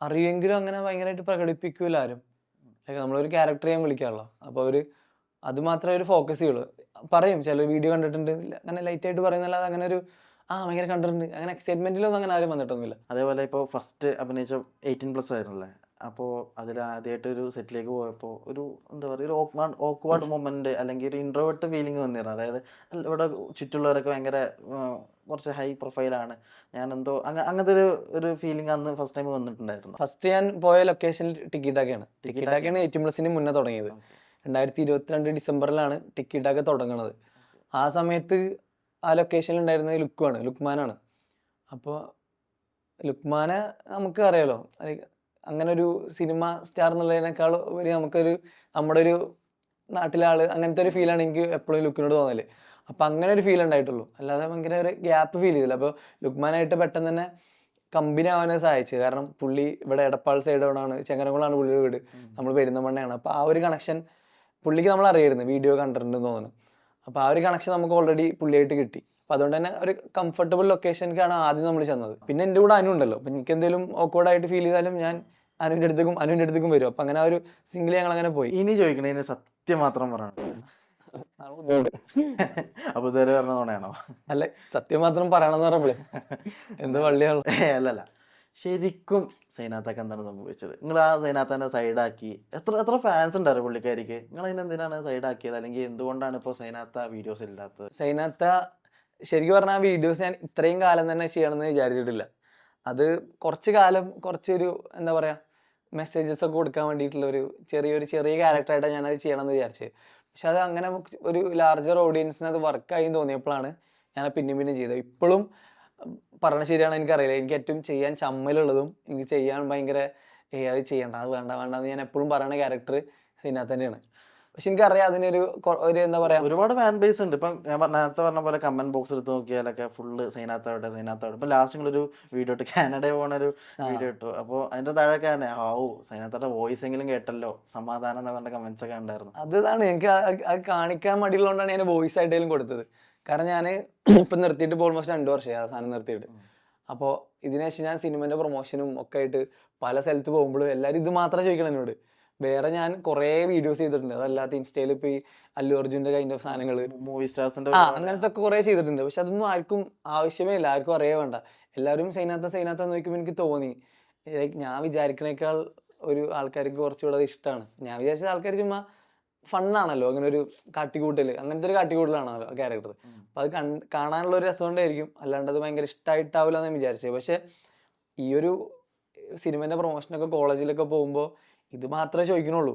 അറിയുമെങ്കിലും അങ്ങനെ ഭയങ്കരമായിട്ട് പ്രകടിപ്പിക്കൂല ആരും. ലൈക്ക് നമ്മളൊരു ക്യാരക്ടർ ചെയ്യാൻ വിളിക്കാറുള്ളൂ. അപ്പോൾ അത് മാത്രമേ ഒരു ഫോക്കസ് ചെയ്യുള്ളൂ. പറയും ചില വീഡിയോ കണ്ടിട്ടുണ്ട് അങ്ങനെ ലൈറ്റായിട്ട് പറയുന്നല്ലാതെ അങ്ങനെ ഒരു ഭയങ്കര കണ്ടിട്ടുണ്ട് അങ്ങനെ എക്സൈറ്റ്മെന്റിലൊന്നും അങ്ങനെ ആരും വന്നിട്ടൊന്നുമില്ല. അതേപോലെ ഇപ്പോൾ ഫസ്റ്റ് അഭിനയിച്ച 18+ ആയിരുന്നല്ലേ, അപ്പോൾ അതിൽ ആദ്യമായിട്ട് ഒരു സെറ്റിലേക്ക് പോയപ്പോൾ ഒരു എന്താ പറയുക, ഒരു ഓക്വേർഡ് മൊമെന്റ് അല്ലെങ്കിൽ ഒരു ഇൻട്രോവേർട്ട് ഫീലിംഗ് വന്നിരുന്നു. അതായത് ഇവിടെ ചുറ്റുള്ളവരൊക്കെ ഭയങ്കര കുറച്ച് ഹൈ പ്രൊഫൈലാണ്, ഞാൻ എന്തോ അങ്ങനത്തെ ഒരു ഫീലിംഗ് അന്ന് ഫസ്റ്റ് ടൈം വന്നിട്ടുണ്ടായിരുന്നു. ഫസ്റ്റ് ഞാൻ പോയ ലൊക്കേഷനിൽ ടിക്കിറ്റാക്കാണ് 18+ മുന്നേ തുടങ്ങിയത്. 2022 ഡിസംബറിലാണ് ടിക്കിറ്റാക്ക തുടങ്ങുന്നത്. ആ സമയത്ത് ആ ലൊക്കേഷനിൽ ഉണ്ടായിരുന്നത് ലുക്മാനാണ്. അപ്പോൾ ലുക്മാനെ നമുക്ക് അറിയാലോ, അങ്ങനെ ഒരു സിനിമ സ്റ്റാർ എന്നുള്ളതിനേക്കാൾ ഉപരി നമ്മുടെ ഒരു നാട്ടിലെ ആള്, അങ്ങനത്തെ ഒരു ഫീലാണ് എനിക്ക് എപ്പോഴും ലുക്കിനോട് തോന്നല്. അപ്പം അങ്ങനെ ഒരു ഫീൽ ഉണ്ടായിട്ടുള്ളൂ, അല്ലാതെ ഭയങ്കര ഒരു ഗ്യാപ്പ് ഫീൽ ചെയ്തില്ല. അപ്പോൾ ലുക്മാനായിട്ട് പെട്ടെന്ന് തന്നെ കമ്പനി ആവാനത് സഹായിച്ചു. കാരണം പുള്ളി ഇവിടെ എടപ്പാൾ സൈഡ് ആണ്, ചെങ്ങരംകുളമാണ് പുള്ളിയുടെ വീട്, നമ്മൾ പെരുന്തമണ്ണയാണ്. അപ്പോൾ ആ ഒരു കണക്ഷൻ പുള്ളിക്ക് നമ്മൾ അറിയായിരുന്നു, വീഡിയോ കണ്ടിട്ടുണ്ടെന്ന് തോന്നുന്നു. അപ്പോൾ ആ ഒരു കണക്ഷൻ നമുക്ക് ഓൾറെഡി പുള്ളിയായിട്ട് കിട്ടി. അപ്പോൾ അതുകൊണ്ട് തന്നെ ഒരു കംഫർട്ടബിൾ ലൊക്കേഷനിലേക്കാണ് ആദ്യം നമ്മൾ ചെന്നത്. പിന്നെ എൻ്റെ കൂടെ അനു ഉണ്ടല്ലോ, അപ്പം എനിക്ക് എന്തെങ്കിലും ഓക്വേർഡായിട്ട് ഫീൽ ചെയ്താലും ഞാൻ അനുവിൻ്റെ അടുത്തേക്കും വരും. അപ്പം അങ്ങനെ ആ ഒരു സിംഗിൾ ഞങ്ങൾ അങ്ങനെ പോയി. ഇനി ചോദിക്കണേന് സത്യം മാത്രം പറയണം. അപ്പൊ ഇതുവരെ പറഞ്ഞതാണോ? അല്ല, സത്യം മാത്രം പറയണമെന്ന് പറഞ്ഞപ്പോഴേ എന്ത് വള്ളിയാണ്. അല്ലല്ല, ശരിക്കും സൈനാത്താക്ക് എന്താണ് സംഭവിച്ചത്? നിങ്ങൾ ആ സൈനാത്താനെ സൈഡാക്കി, എത്ര ഫാൻസ് ഉണ്ടായിരുന്നു പുള്ളിക്കാരിക്ക്? നിങ്ങൾ അതിനെന്തിനാണ് സൈഡാക്കിയത്? അല്ലെങ്കിൽ എന്തുകൊണ്ടാണ് ഇപ്പോൾ സൈനാത്ത വീഡിയോസ് ഇല്ലാത്തത്? സൈനാത്ത ശരിക്കും പറഞ്ഞാൽ ആ വീഡിയോസ് ഞാൻ ഇത്രയും കാലം തന്നെ ചെയ്യണമെന്ന് വിചാരിച്ചിട്ടില്ല. അത് കുറച്ചൊരു എന്താ പറയുക, മെസ്സേജസ് ഒക്കെ കൊടുക്കാൻ വേണ്ടിയിട്ടുള്ള ചെറിയ ക്യാരക്ടറായിട്ടാണ് ഞാനത് ചെയ്യണമെന്ന് വിചാരിച്ചത്. പക്ഷെ അത് അങ്ങനെ ഒരു ലാർജർ ഓഡിയൻസിന് അത് വർക്കായി തോന്നിയപ്പോഴാണ് ഞാൻ പിന്നെ ചെയ്തത്. ഇപ്പോഴും പറഞ്ഞ ശരിയാണ് എനിക്കറിയില്ല, എനിക്ക് ഏറ്റവും ചെയ്യാൻ ചമ്മലുള്ളതും എനിക്ക് ചെയ്യാൻ ഭയങ്കര അത് ചെയ്യണ്ട, അത് വേണ്ട എന്ന് ഞാൻ എപ്പോഴും പറയുന്ന ക്യാരക്ടർ സൈനാത്ത് തന്നെയാണ്. പക്ഷെ എനിക്കറിയാം അതിനൊരു എന്താ പറയാ, ഒരുപാട് ഫാൻ ബേസ് ഉണ്ട്. ഇപ്പം ഞാൻ നേരത്തെ പറഞ്ഞ പോലെ കമന്റ് ബോക്സ് എടുത്ത് നോക്കിയാലൊക്കെ ഫുള്ള് സൈനാത്തോടെ. ഇപ്പൊ ലാസ്റ്റ് നിങ്ങളൊരു വീഡിയോ ഇട്ടു, കാനഡ പോണൊരു വീഡിയോ ഇട്ടു. അപ്പോൾ അതിന്റെ താഴെ സൈനാത്തോടെ വോയിസ് എങ്കിലും കേട്ടല്ലോ, സമാധാനം എന്ന് പറഞ്ഞ കമന്റ്സ് ഒക്കെ ഉണ്ടായിരുന്നു. അതാണ് എനിക്ക് അത് കാണിക്കാൻ മടിയുള്ളതുകൊണ്ടാണ് ഞാൻ വോയിസ് ആയിട്ടേലും കൊടുത്തത്. കാരണം ഞാൻ ഇപ്പം നിർത്തിയിട്ട് ഇപ്പോൾ ഓൾമോസ്റ്റ് 2 വർഷമായി ആ സാധനം നിർത്തിയിട്ട്. അപ്പോൾ ഇതിനുശേഷം ഞാൻ സിനിമേൻ്റെ പ്രൊമോഷനും ഒക്കെ ആയിട്ട് പല സ്ഥലത്ത് പോകുമ്പോഴും എല്ലാവരും ഇത് മാത്രമേ ചോദിക്കണം എന്നോട്. വേറെ ഞാൻ കുറേ വീഡിയോസ് ചെയ്തിട്ടുണ്ട്, അതല്ലാത്ത ഇൻസ്റ്റയിൽ ഇപ്പോൾ ഈ അല്ലു അർജുൻ്റെ കൈൻഡ് ഓഫ് സാധനങ്ങൾ, മൂവി സ്റ്റാർസിന്റെ അങ്ങനത്തെ ഒക്കെ കുറേ ചെയ്തിട്ടുണ്ട്. പക്ഷെ അതൊന്നും ആർക്കും ആവശ്യമേ ഇല്ല, ആർക്കും അറിയാൻ വേണ്ട. എല്ലാവരും സൈനാത്ത നോക്കുമ്പോൾ എനിക്ക് തോന്നി ഞാൻ വിചാരിക്കണേക്കാൾ ഒരു ആൾക്കാർക്ക് കുറച്ചുകൂടെ അത് ഇഷ്ടമാണ്. ഞാൻ വിചാരിച്ച ആൾക്കാർ ചുമ്മാ ഫണ്ണാണല്ലോ, അങ്ങനെ ഒരു കാട്ടിക്കൂട്ടല്, അങ്ങനത്തെ ഒരു കാട്ടിക്കൂട്ടലാണല്ലോ ക്യാരക്ടർ. അപ്പം അത് കാണാനുള്ള ഒരു രസം കൊണ്ടായിരിക്കും, അല്ലാണ്ട് അത് ഭയങ്കര ഇഷ്ടമായിട്ടാവില്ല എന്ന് ഞാൻ വിചാരിച്ചത്. പക്ഷെ ഈ ഒരു സിനിമേൻ്റെ പ്രൊമോഷനൊക്കെ കോളേജിലൊക്കെ പോകുമ്പോൾ ഇത് മാത്രമേ ചോദിക്കണുള്ളൂ,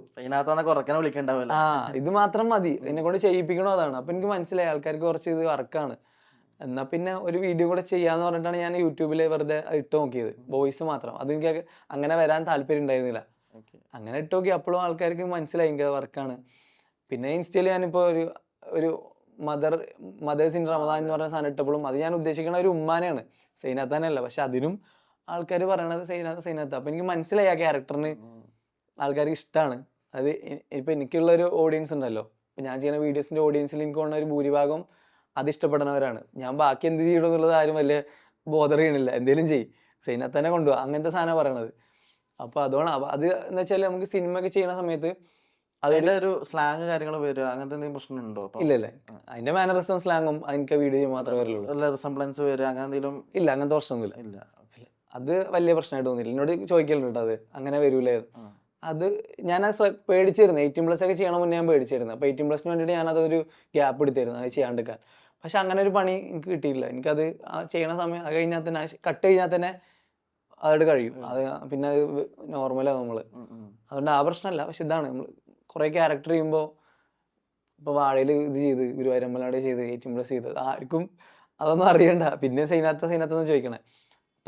ഇത് മാത്രം മതി, എന്നെ കൊണ്ട് ചെയ്യിപ്പിക്കണോ, അതാണ്. അപ്പം എനിക്ക് മനസ്സിലായി ആൾക്കാർക്ക് കുറച്ച് ഇത് വർക്കാണ്. എന്നാൽ പിന്നെ ഒരു വീഡിയോ കൂടെ ചെയ്യാന്ന് പറഞ്ഞിട്ടാണ് ഞാൻ യൂട്യൂബിൽ വെറുതെ ഇട്ട് നോക്കിയത്, വോയിസ് മാത്രം. അത് എനിക്ക് അങ്ങനെ വരാൻ താല്പര്യം ഉണ്ടായിരുന്നില്ല. അങ്ങനെ ഇട്ട് നോക്കി, അപ്പോഴും ആൾക്കാർക്ക് മനസ്സിലായി എനിക്ക് വർക്കാണ്. പിന്നെ ഇൻസ്റ്റയിൽ ഞാനിപ്പോൾ ഒരു മദേഴ്സ് ഇൻ റമദാൻ എന്ന് പറഞ്ഞ സാധനം ഇട്ടപ്പോഴും അത് ഞാൻ ഉദ്ദേശിക്കുന്ന ഒരു ഉമ്മാനെയാണ്, സൈനാത്താനല്ല. പക്ഷെ അതിനും ആൾക്കാർ പറയണത് സൈനാത്ത. അപ്പം എനിക്ക് മനസ്സിലായി ആ ക്യാരക്ടറിന് ആൾക്കാർക്ക് ഇഷ്ടമാണ്. അത് ഇപ്പം എനിക്കുള്ളൊരു ഓഡിയൻസ് ഉണ്ടല്ലോ, ഇപ്പം ഞാൻ ചെയ്യുന്ന വീഡിയോസിൻ്റെ ഓഡിയൻസിൽ എനിക്ക് തോന്നുന്ന ഒരു ഭൂരിഭാഗം അത് ഇഷ്ടപ്പെടുന്നവരാണ്. ഞാൻ ബാക്കി എന്ത് ചെയ്യണം എന്നുള്ളത് ആരും വലിയ ബോധർ ചെയ്യണില്ല, എന്തെങ്കിലും ചെയ്യും, സൈനാത്താനെ കൊണ്ടുപോകാം, അങ്ങനത്തെ സാധനം പറയണത്. അപ്പോൾ അതുകൊണ്ട് അത് എന്ന് വെച്ചാൽ നമുക്ക് സിനിമ ഒക്കെ ചെയ്യുന്ന സമയത്ത് അതിന്റെ ഒരു സ്ലാങ് കാര്യങ്ങൾ വരിക അങ്ങനത്തെ എന്തെങ്കിലും പ്രശ്നം ഉണ്ടോ? ഇല്ലല്ലേ, അതിന്റെ മാനറിസം സ്ലാങ്ങും എനിക്ക് വീഡിയോ മാത്രമേ വരുള്ളൂ. റിസംബ്ലൻസ് വരിക അങ്ങനെ എന്തെങ്കിലും ഇല്ല, അങ്ങനത്തെ പ്രശ്നമൊന്നുമില്ല. ഇല്ല, അത് വലിയ പ്രശ്നമായിട്ട് തോന്നിയില്ല. എന്നോട് ചോദിക്കലുണ്ട് അത് അങ്ങനെ വരൂലേ. അത് ഞാൻ പേടിച്ചിരുന്നു, 18+ ഒക്കെ ചെയ്യണം മുന്നേ ഞാൻ പേടിച്ചിരുന്നു. അപ്പോൾ 18+ വേണ്ടിയിട്ട് ഞാനതൊരു ഗ്യാപ്പ് എടുത്തിരുന്നു അത് ചെയ്യാണ്ടിരിക്കാൻ. പക്ഷെ അങ്ങനെ ഒരു പണി എനിക്ക് കിട്ടിയില്ല. എനിക്കത് ചെയ്യണ സമയം അത് കഴിഞ്ഞാൽ തന്നെ, കട്ട് കഴിഞ്ഞാൽ തന്നെ അതോട് കഴിയും. അത് പിന്നെ അത് നോർമലാണ് നമ്മൾ. അതുകൊണ്ട് ആ പ്രശ്നമല്ല. പക്ഷെ ഇതാണ് നമ്മൾ കുറേ ക്യാരക്ടർ ചെയ്യുമ്പോൾ, ഇപ്പോൾ വാഴയിൽ ഇത് ചെയ്ത്, ഗുരുവായൂരമ്പലനാട് ചെയ്ത്, 18+ ചെയ്ത്, ആർക്കും അതൊന്നും അറിയണ്ട. പിന്നെ സൈനാത്തെന്ന് ചോദിക്കണേ.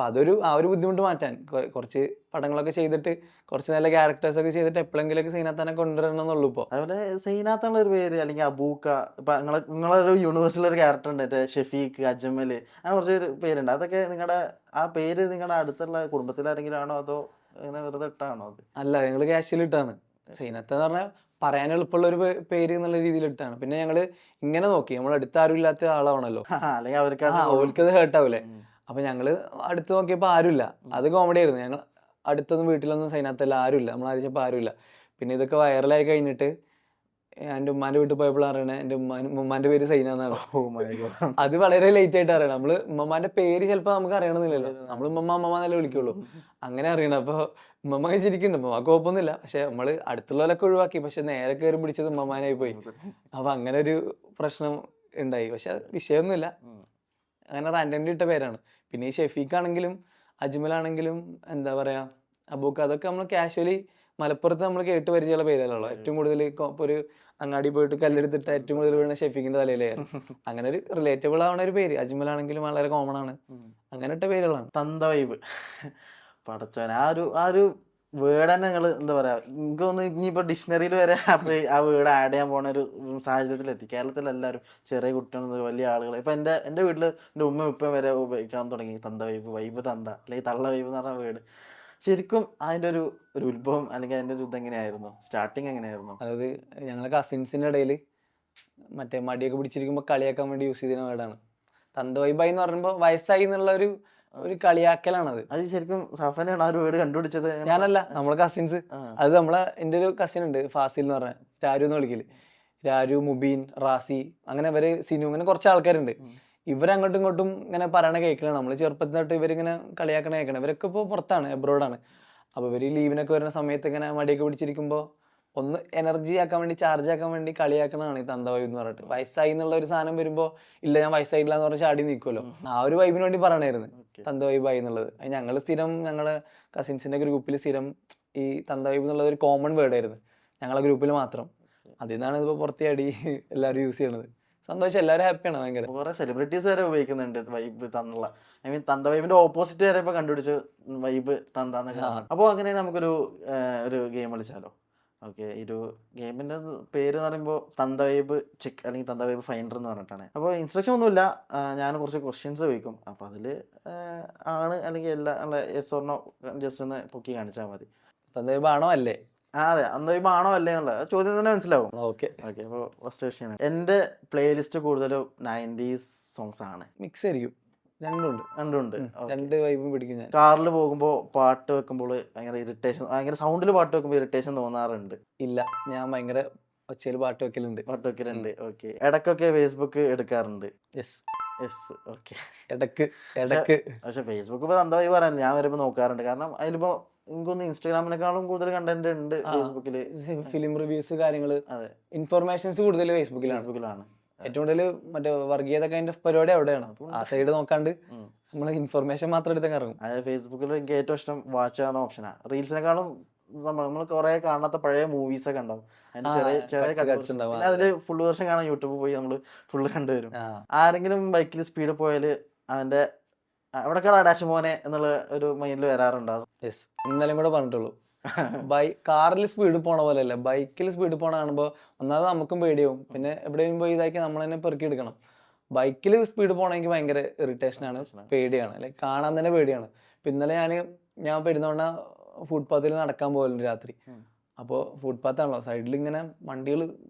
അപ്പം ആ ഒരു ബുദ്ധിമുട്ട് മാറ്റാൻ കുറച്ച് പടങ്ങളൊക്കെ ചെയ്തിട്ട്, കുറച്ച് നല്ല ക്യാരക്ടേഴ്സൊക്കെ ചെയ്തിട്ട് എപ്പോഴെങ്കിലൊക്കെ സൈനാത്താനെ കൊണ്ടുവരണം എന്നുള്ളൂ. ഇപ്പോൾ അതുപോലെ സൈനാത്തുള്ള ഒരു പേര് അല്ലെങ്കിൽ അബൂക്ക, ഇപ്പം നിങ്ങളൊരു യൂണിവേഴ്സിലൊരു ക്യാരക്ടർ ഉണ്ട്, ഷെഫീഖ്, അജ്മൽ, അങ്ങനെ കുറച്ച് പേരുണ്ട്. അതൊക്കെ നിങ്ങളുടെ ആ പേര് നിങ്ങളുടെ അടുത്തുള്ള കുടുംബത്തിലാരെങ്കിലും ആണോ, അതോ ഇങ്ങനെ വെറുതെ ഇട്ടാണോ? അത് അല്ല, ഞങ്ങൾ ക്യാഷ്വൽ ഇട്ടാണ്. സൈനാത്ത് എന്ന് പറഞ്ഞാൽ പറയാൻ എളുപ്പമുള്ള ഒരു പേര് എന്നുള്ള രീതിയിൽ ഇട്ടാണ്. പിന്നെ ഞങ്ങൾ ഇങ്ങനെ നോക്കി, നമ്മൾ അടുത്താരും ഇല്ലാത്ത ആളാണല്ലോ, അല്ലെങ്കിൽ അവർക്കത് ഹേർട്ടാവൂലേ. അപ്പം ഞങ്ങൾ അടുത്ത് നോക്കിയപ്പോൾ ആരുമില്ല. അത് കോമഡി ആയിരുന്നു. ഞങ്ങൾ അടുത്തൊന്നും വീട്ടിലൊന്നും സൈനാത്തല്ല, ആരുമില്ല. നമ്മൾ ആലോചിച്ചപ്പോൾ ആരുമില്ല. പിന്നെ ഇതൊക്കെ വൈറലായി കഴിഞ്ഞിട്ട് എൻ്റെ ഉമ്മാൻ്റെ വീട്ടിൽ പോയപ്പോഴാണ് അറിയണത് എൻ്റെ ഉമ്മാൻ്റെ പേര് സൈന എന്നാണ്. അത് വളരെ ലേറ്റ് ആയിട്ട് അറിയണം. നമ്മൾ ഉമ്മമാൻ്റെ പേര് ചിലപ്പോൾ നമുക്ക് അറിയണമെന്നില്ലല്ലോ, നമ്മൾ അമ്മമ്മ എന്നല്ലേ വിളിക്കുള്ളൂ. അങ്ങനെ അറിയണം. അപ്പോൾ ഉമ്മമ്മ ചിരിക്കുന്നുണ്ട്, ഉമ്മക്ക് കുഴപ്പമൊന്നുമില്ല. പക്ഷെ നമ്മൾ അടുത്തുള്ളവരൊക്കെ ഒഴിവാക്കി, പക്ഷെ നേരെ കയറി പിടിച്ചത് ഉമ്മമാനായി പോയി. അപ്പം അങ്ങനെ ഒരു പ്രശ്നം ഉണ്ടായി. പക്ഷെ വിഷയമൊന്നുമില്ല, അങ്ങനെ റാൻഡംലി ഇട്ട പേരാണ്. പിന്നെ ഈ ഷെഫീഖ് ആണെങ്കിലും അജ്മലാണെങ്കിലും എന്താ പറയുക, അബൂക്ക, അതൊക്കെ നമ്മൾ കാഷ്വലി മലപ്പുറത്ത് നമ്മൾ കേട്ട് പരിചയമുള്ള പേരല്ലോ. ഏറ്റവും കൂടുതൽ ഇപ്പോൾ ഒരു അങ്ങാടി പോയിട്ട് കല്ലെടുത്തിട്ട് ഏറ്റവും കൂടുതൽ വീണ ഷെഫീഖിന്റെ തലയിലായിരുന്നു. അങ്ങനെ ഒരു റിലേറ്റബിൾ ആവുന്ന ഒരു പേര്. അജ്മലാണെങ്കിലും വളരെ കോമൺ ആണ്. അങ്ങനെ ഇട്ട പേരുകളാണ്. തന്ത വൈബ് പടച്ചോൻ, ആ ഒരു വേർഡ് തന്നെ നിങ്ങൾ എന്താ പറയാ, എനിക്ക് തോന്നുന്നു ഇനിയിപ്പോൾ ഡിക്ഷണറിയിൽ വരെ ആ വേർഡ് ആഡ് ചെയ്യാൻ പോണ ഒരു സാഹചര്യത്തിലെത്തി. കേരളത്തിലെല്ലാവരും, ചെറിയ കുട്ടികൾ വലിയ ആളുകൾ, ഇപ്പം എൻ്റെ വീട്ടിൽ എൻ്റെ ഉമ്മ ഉപ്പയും വരെ ഉപയോഗിക്കാൻ തുടങ്ങി തന്ത വൈബ് തന്ത, അല്ലെങ്കിൽ തള്ള വൈബ് എന്ന് പറഞ്ഞ വേർഡ്. ശരിക്കും അതിൻ്റെ ഒരു ഉത്ഭവം അല്ലെങ്കിൽ അതിൻ്റെ ഒരു ഇതെങ്ങനെയായിരുന്നു, സ്റ്റാർട്ടിങ് എങ്ങനെയായിരുന്നു? അതായത് ഞങ്ങളെ കസിൻസിൻ്റെ ഇടയിൽ മറ്റേ മടിയൊക്കെ പിടിച്ചിരിക്കുമ്പോൾ കളിയാക്കാൻ വേണ്ടി യൂസ് ചെയ്തിരുന്ന വേർഡാണ് തന്ത വൈബായി എന്ന് പറയുമ്പോൾ. വയസ്സായി എന്നുള്ള ഒരു കളിയാക്കലാണത്. അത് ശരിക്കും സഫനാണ് ആ ഒരു വേർഡ് കണ്ടുപിടിച്ചത്? ഞാനല്ല, നമ്മളെ കസിൻസ്. അത് എൻ്റെ ഒരു കസിൻ ഉണ്ട്, ഫാസിൽ എന്ന് പറഞ്ഞ, രാരു എന്ന് വിളിക്കല്. രാരു, മുബീൻ, റാസി, അങ്ങനെ ഇവര് സിനു, അങ്ങനെ കുറച്ച് ആൾക്കാരുണ്ട്. ഇവരങ്ങോട്ടും ഇങ്ങോട്ടും ഇങ്ങനെ പറയണ കേൾക്കണം. നമ്മൾ ചെറുപ്പത്തിൽ തൊട്ട് ഇവരിങ്ങനെ കളിയാക്കണ കേൾക്കണം. ഇവരൊക്കെ ഇപ്പോൾ പുറത്താണ്, എബ്രോഡാണ്. അപ്പോൾ ഇവർ ലീവിനൊക്കെ വരുന്ന സമയത്ത് ഇങ്ങനെ മടിയൊക്കെ പിടിച്ചിരിക്കുമ്പോൾ ഒന്ന് എനർജി ആക്കാൻ വേണ്ടി, ചാർജ് ആക്കാൻ വേണ്ടി കളിയാക്കണതാണ് ഈ തന്ത വൈബ് എന്ന് പറഞ്ഞിട്ട്. വയസ്സായി എന്നുള്ള ഒരു സാധനം വരുമ്പോൾ, ഇല്ല ഞാൻ വയസ്സായില്ല എന്ന് പറഞ്ഞാൽ ചാടി നിൽക്കുമല്ലോ, ആ ഒരു വൈബിന് വേണ്ടി പറയണായിരുന്നു തന്ത വൈബായി എന്നുള്ളത്. ഞങ്ങൾ സ്ഥിരം ഞങ്ങളുടെ കസിൻസിൻ്റെ ഗ്രൂപ്പിൽ സ്ഥിരം ഈ തന്ത വൈബ് എന്നുള്ളത് ഒരു കോമൺ വേർഡായിരുന്നു ഞങ്ങളെ ഗ്രൂപ്പിൽ മാത്രം. അതിൽ നിന്നാണ് ഇതിപ്പോൾ പുറത്തേടി എല്ലാവരും യൂസ് ചെയ്യണത്. സന്തോഷം, എല്ലാവരും ഹാപ്പിയാണ്. ഭയങ്കര കുറെ സെലിബ്രിറ്റീസ് വരെ ഉപയോഗിക്കുന്നുണ്ട് വൈബ് തന്നുള്ള. ഐ മീൻ തന്ത വൈബിന്റെ ഓപ്പോസിറ്റ് വരെ ഇപ്പൊ കണ്ടുപിടിച്ച് വൈബ് തന്താന്നൊക്കെ. അപ്പോൾ അങ്ങനെ നമുക്കൊരു ഗെയിം കളിച്ചാലോ? ഓക്കെ, ഈ ഒരു ഗെയിമിന്റെ പേര് എന്ന് പറയുമ്പോൾ തന്ത വൈബ് ചെക്ക് അല്ലെങ്കിൽ തന്ത വൈബ് ഫൈൻഡർ എന്ന് പറഞ്ഞിട്ടാണ്. അപ്പോൾ ഇൻസ്ട്രക്ഷൻ ഒന്നുമില്ല, ഞാൻ കുറച്ച് ക്വസ്റ്റ്യൻസ് ചോദിക്കും. അപ്പോൾ അതിൽ ആണ് അല്ലെങ്കിൽ എല്ലാ യെസ് ഓർ നോ ജസ്റ്റ് ഒന്ന് പൊക്കി കാണിച്ചാൽ മതി. തന്ത വൈബ് ആണോ അല്ലേ? അതെ, തന്ത വൈബ് ആണോ അല്ലേ എന്നുള്ള ചോദ്യം തന്നെ മനസ്സിലാവും. ഓക്കെ. അപ്പോൾ ഫസ്റ്റ് ക്വസ്റ്റ്യൻ, എൻ്റെ പ്ലേലിസ്റ്റ് കൂടുതലും 90s സോങ്സ് ആണ്. മിക്സ് ആയിരിക്കും, രണ്ടുണ്ട്. രണ്ട് വൈബും പിടിക്കും ഞാൻ. കാറിൽ പോകുമ്പോൾ പാട്ട് വെക്കുമ്പോൾ ഭയങ്കര ഇറിറ്റേഷൻ, ഭയങ്കര സൗണ്ടിൽ പാട്ട് വെക്കുമ്പോൾ ഇറിറ്റേഷൻ തോന്നാറുണ്ട്? ഇല്ല, ഞാൻ ഭയങ്കര ഒച്ചയിൽ പാട്ട് വെക്കലുണ്ട്. ഓക്കെ. ഇടയ്ക്കൊക്കെ ഫേസ്ബുക്ക് എടുക്കാറുണ്ട്? യെസ്. ഓക്കെ. ഇടക്ക്. പക്ഷെ ഫേസ്ബുക്ക് ഇപ്പോൾ തന്ത വൈബ് പറയാൻ ഞാൻ വരുമ്പോൾ നോക്കാറുണ്ട്. കാരണം അതിലിപ്പോൾ എനിക്കൊന്ന് ഇൻസ്റ്റാഗ്രാമിനെക്കാളും കൂടുതൽ കണ്ടന്റ് ഉണ്ട് ഫേസ്ബുക്കില്. ഫിലിം റിവ്യൂസ്, കാര്യങ്ങള്, ഇൻഫർമേഷൻസ് കൂടുതൽ ഫേസ്ബുക്കിലാണ്. ഏറ്റവും കൂടുതൽ മറ്റേ വർഗീയത കൈൻഡ് ഓഫ് പരിപാടി അവിടെയാണ്. ആ സൈഡ് നോക്കാണ്ട് നമ്മൾ ഇൻഫർമേഷൻ മാത്രം എടുത്ത് ഇറങ്ങും. അതായത് ഫേസ്ബുക്കിൽ എനിക്ക് ഏറ്റവും ഇഷ്ടം വാച്ച് ചെയ്യുന്ന ഓപ്ഷനാണ്. റീൽസിനെക്കാളും സംഭവം നമ്മൾ കുറെ കാണാത്ത പഴയ മൂവീസ് ഒക്കെ ഉണ്ടാവും. അതിന്റെ ആ ചെറിയ ചെറിയ cuts cut cuts version. ഉണ്ടാവും. പിന്നെ അതില് ഫുൾ വേർഷൻ കാണാൻ യൂട്യൂബിൽ പോയി നമ്മൾ ഫുള്ള് കണ്ടുവരും. ആ ആരെങ്കിലും ബൈക്കിൽ സ്പീഡ് പോയാല് അവന്റെ എവിടേക്കാണ് ഡാഷ് മോനെ എന്നുള്ള ഒരു മൈൻഡിൽ വരാറുണ്ടാവും. യെസ്, ഇന്നലെയും കൂടെ പറഞ്ഞിട്ടുള്ളൂ. കാറിൽ സ്പീഡ് പോണ പോലെ അല്ല, ബൈക്കിൽ സ്പീഡ് പോണ കാണുമ്പോൾ ഒന്നാമത് നമുക്കും പേടിയാവും. പിന്നെ എവിടെയെങ്കിലും പോയി ഇതാക്കി നമ്മൾ തന്നെ പെറുക്കി എടുക്കണം. ബൈക്കിൽ സ്പീഡ് പോകണമെങ്കിൽ ഭയങ്കര ഇറിറ്റേഷനാണ്, പേടിയാണ്, ലൈക്ക് കാണാൻ തന്നെ പേടിയാണ്. ഇപ്പം ഇന്നലെ ഞാൻ പെരുന്നോണ ഫുട്പാത്തിൽ നടക്കാൻ പോകലുണ്ട് രാത്രി. അപ്പോൾ ഫുട്പാത്താണല്ലോ, സൈഡിൽ ഇങ്ങനെ വണ്ടികൾ